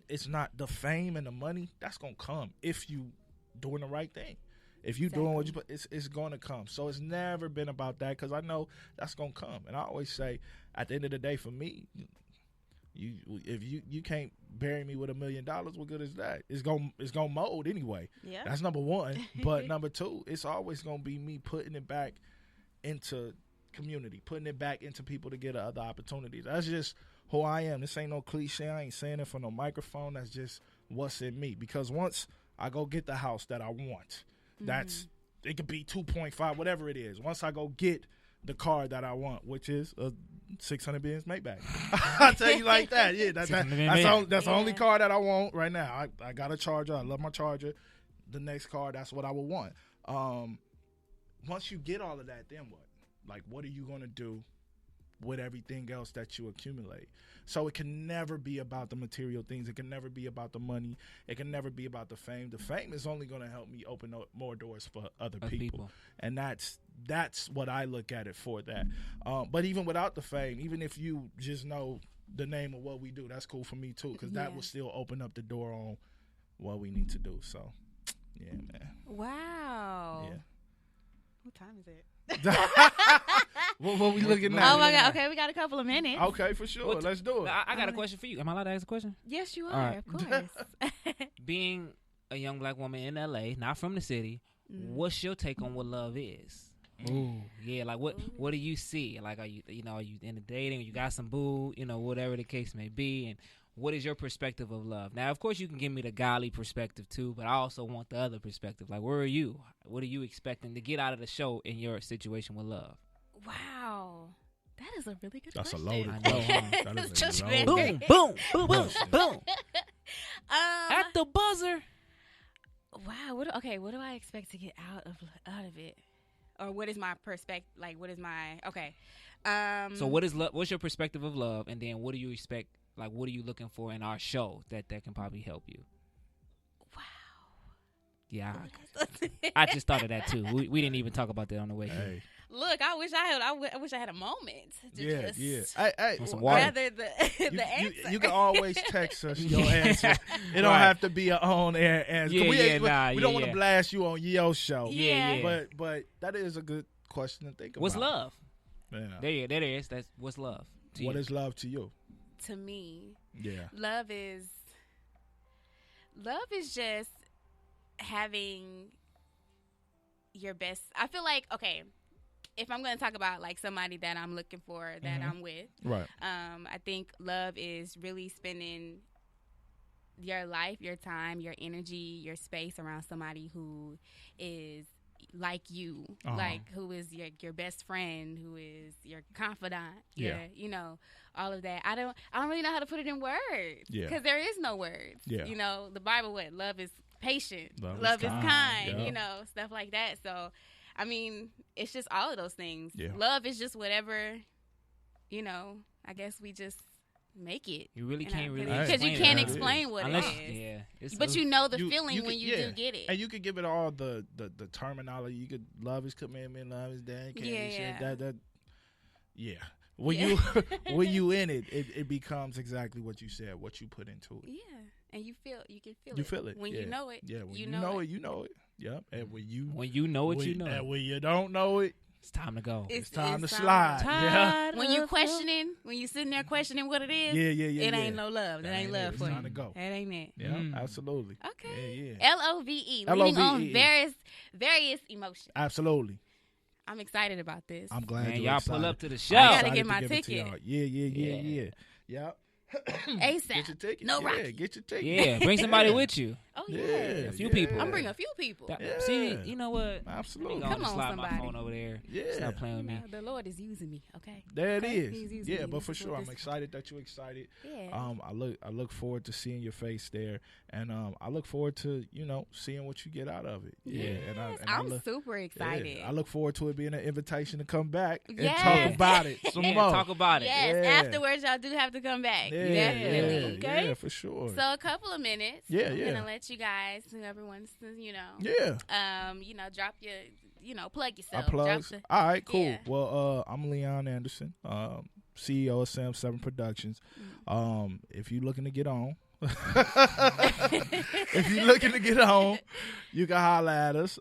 it's not the fame and the money that's gonna come if you doing the right thing. If you doing what it's going to come. So it's never been about that, because I know that's going to come. And I always say, at the end of the day, for me, if you can't bury me with $1 million, what good is that? It's gonna mold anyway. Yeah. That's number one. But number two, it's always gonna be me putting it back into community, putting it back into people to get other opportunities. That's just who I am. This ain't no cliche. I ain't saying it for no microphone. That's just what's in me. Because once I go get the house that I want, it could be 2.5, whatever it is. Once I go get the car that I want, which is a 600 Benz Maybach. I'll tell you like that. Yeah, that's the only car that I want right now. I got a Charger. I love my Charger. The next car, that's what I would want. Once you get all of that, then what? Like, what are you going to do with everything else that you accumulate? So it can never be about the material things. It can never be about the money. It can never be about the fame. The fame is only going to help me open up more doors for other people. And that's what I look at it for, that. But even without the fame, even if you just know the name of what we do, that's cool for me too, because that will still open up the door on what we need to do. So, yeah, man. Wow. Yeah. What time is it? What we looking at? Oh my God! Okay, we got a couple of minutes. Okay, for sure. Let's do it. I got a question for you. Am I allowed to ask a question? Yes, you are. Of course. Being a young black woman in L.A., not from the city, what's your take on what love is? Ooh, yeah. Like, what do you see? Like, are you in the dating? You got some boo? Whatever the case may be, and what is your perspective of love? Now, of course, you can give me the godly perspective too, but I also want the other perspective. Like, where are you? What are you expecting to get out of the show in your situation with love? Wow. That is a really good question. That's a loaded question. That is a loaded boom, boom, boom, boom, boom. At the buzzer. Wow. What do I expect to get out of it? Or what is my perspective? Like, what is my okay? So what is love? What's your perspective of love? And then what do you expect? Like, what are you looking for in our show that can probably help you? Wow. Yeah, I just thought of that too. We didn't even talk about that on the way here. Hey. Look, I wish I had a moment to Hey, rather the answer. You can always text us your answer. It don't have to be an on-air answer. We don't want to blast you on Yo's show. Yeah. But that is a good question to think about. What's love? Yeah. That is. That's what's love to What you? is love to you? To me, love is just having your best. I feel like, okay, if I'm going to talk about like somebody that I'm looking for, that I'm with, right? I think love is really spending your life, your time, your energy, your space around somebody who is like you, like who is your best friend, who is your confidant, you know, all of that. I don't really know how to put it in words, because there is no words. You know, the Bible, what love is patient, love is kind, you know, stuff like that. So I mean, it's just all of those things. Love is just whatever, you know, I guess we just make it. You really can't really, because you can't explain what it is. But you know the feeling when you do get it. And you could give it all the terminology. You could, love is commitment, love is that. When you when you in it, it becomes exactly what you said, what you put into it. And you can feel it. You feel it when you know it. When you know it, you know it. Yep. And when you know it, you know it. And when you don't know it, it's time to go. It's time to slide. When you questioning, when you sitting there questioning what it is, it ain't no love. That ain't love for you. It's time to go. That ain't it. Yeah, absolutely. Okay. L.O.V.E. Leaning on various emotions. Absolutely. I'm excited about this. I'm glad man, you're y'all excited. Pull up to the show. I gotta get my ticket. Yeah. Yep. ASAP. Get your ticket. No Rocky. Get your ticket. Yeah, bring somebody with you. Oh yeah. A few people. I'm bringing a few people. See, you know what? Absolutely. Come on, slide somebody. my phone over there. Stop playing with me. The Lord is using me. Okay. There it is. He's using me. But for sure, I'm excited that you're excited. Yeah. I look forward to seeing your face there, and I look forward to seeing what you get out of it. I'm super excited. I look forward to it being an invitation to come back and Yes. talk about it some more. Talk about it. Yes. Afterwards, y'all do have to come back. Definitely. Okay. Yeah, for sure. So a couple of minutes. I'm gonna let you guys, whoever wants to, drop your, plug yourself. All right, cool. Yeah. Well, I'm Leon Anderson, CEO of Sam 7 Productions. If you're looking to get on, you can holler at us.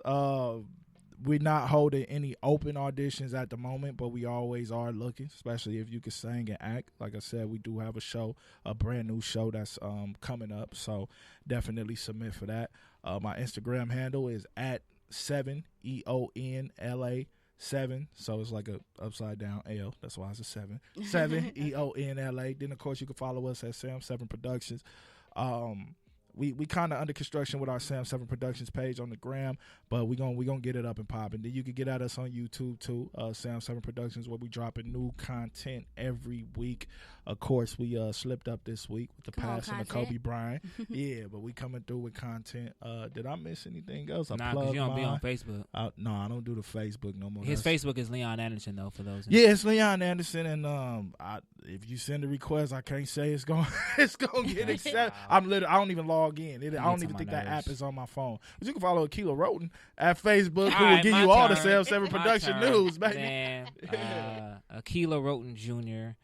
We're not holding any open auditions at the moment, but we always are looking, especially if you can sing and act. Like I said, we do have a brand new show that's coming up, so definitely submit for that. My Instagram handle is at 7 EONLA 7, so it's like a upside down L. That's why it's a 7. 7 EONLA. Then of course you can follow us at Sam 7 Productions. We kind of under construction with our Sam 7 Productions page on the gram, but we gonna get it up and popping. Then you can get at us on YouTube too, Sam 7 Productions, where we dropping new content every week. Of course, we slipped up this week with the passing of Kobe Bryant. But we coming through with content. Did I miss anything else? Nah, because you don't be on Facebook. No, I don't do the Facebook no more. His Facebook is Leon Anderson, though, for those. It's Leon Anderson, and if you send a request, I can't say it's gonna get accepted. I don't even log in. I don't even think that app is on my phone. But you can follow Akila Roten at Facebook, who will give you all the Sam 7 Production news, baby. Man, Akila Roten Jr.,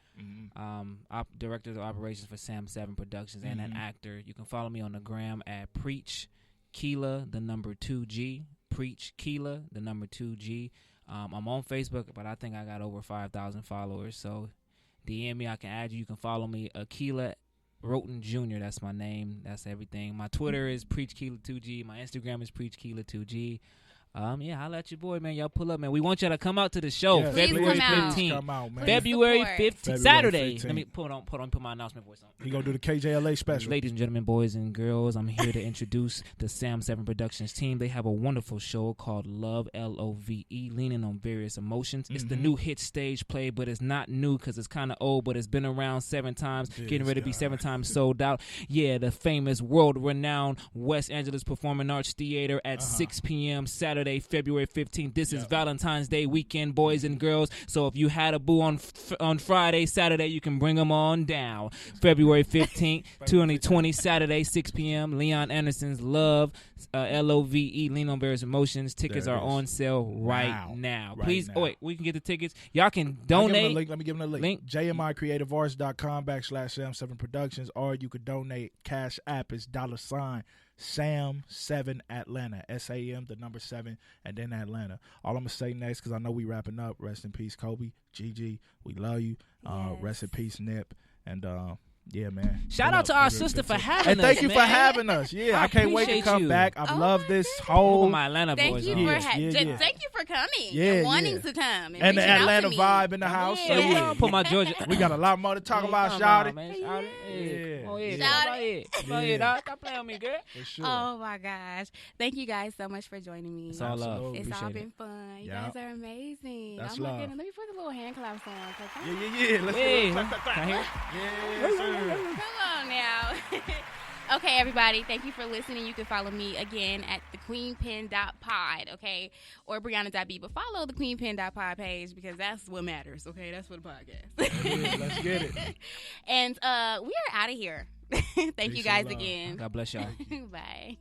Director of Operations for Sam 7 Productions, and an actor. You can follow me on the gram at Preach Keela, the number 2G. Preach Keela, the number 2G. I'm on Facebook, but I think I got over 5,000 followers. So DM me. I can add you. You can follow me, Akila Roten Jr. That's my name. That's everything. My Twitter is Preach Keela 2G. My Instagram is Preach Keela 2G. I'll let your boy, man. Y'all pull up, man. We want y'all to come out to the show. February 15th. February 15th. Saturday. 15th. Let me put my announcement voice on. He gonna do the KJLA special. Ladies and gentlemen, boys and girls, I'm here to introduce the Sam 7 Productions team. They have a wonderful show called L.O.V.E, L-O.V.E, leaning on various emotions. It's the new hit stage play, but it's not new because it's kind of old, but it's been around 7 times, getting ready to be 7 times sold out. Yeah, the famous world-renowned West Angeles Performing Arts Theater at 6 p.m. Saturday, February 15th. This is Valentine's Day weekend, boys and girls. So if you had a boo on Friday, Saturday, you can bring them on down. February 15th, 2020, Saturday, 6 p.m. Leon Anderson's Love, L-O.V.E, Lean on Various Emotions. Tickets are on sale right now. Please, we can get the tickets. Y'all can donate. Let me give them the link. JMICreativeArts.com/Sam 7 Productions, or you could donate. Cash App is $ Sam 7 Atlanta, SAM, the number 7, and then Atlanta. All I'm gonna say next, because I know we wrapping up. Rest in peace, Kobe, Gigi. We love you. Rest in peace, Nip. And Yeah, man. Shout out to our sister for having us. And thank you man. for having us. Yeah, I can't wait to appreciate come you. back. I've loved this All whole. my Atlanta Thank boys. you on. for Thank you for coming Yeah, and wanting yeah. to come And the reaching out to Atlanta me. vibe in the house. Yeah. So yeah. Put my Georgia. We got a lot more to talk about, Come shout on, it. man. Shout it. Yeah. Come on, yeah. Shout Come on, it. yeah. Come on, yeah, dog. Stop playing with me, girl. For sure. Oh my gosh! Thank you guys so much for joining me. It's all love. Absolutely. It's all Appreciate been fun. You Yeah. guys are amazing. That's oh my love. goodness! Let me put the little hand claps on. Yeah. Let's Hey, do it. Clap, clap, can I hear clap. it? Yes, sir. Come on now. Okay, everybody, thank you for listening. You can follow me again at thequeenpen.pod, okay? Or Brianna.b. But follow the queenpen.pod page because that's what matters, okay? That's for the podcast. Yeah, let's get it. And we are out of here. Thank you Peace guys and love. again. God bless y'all. Bye.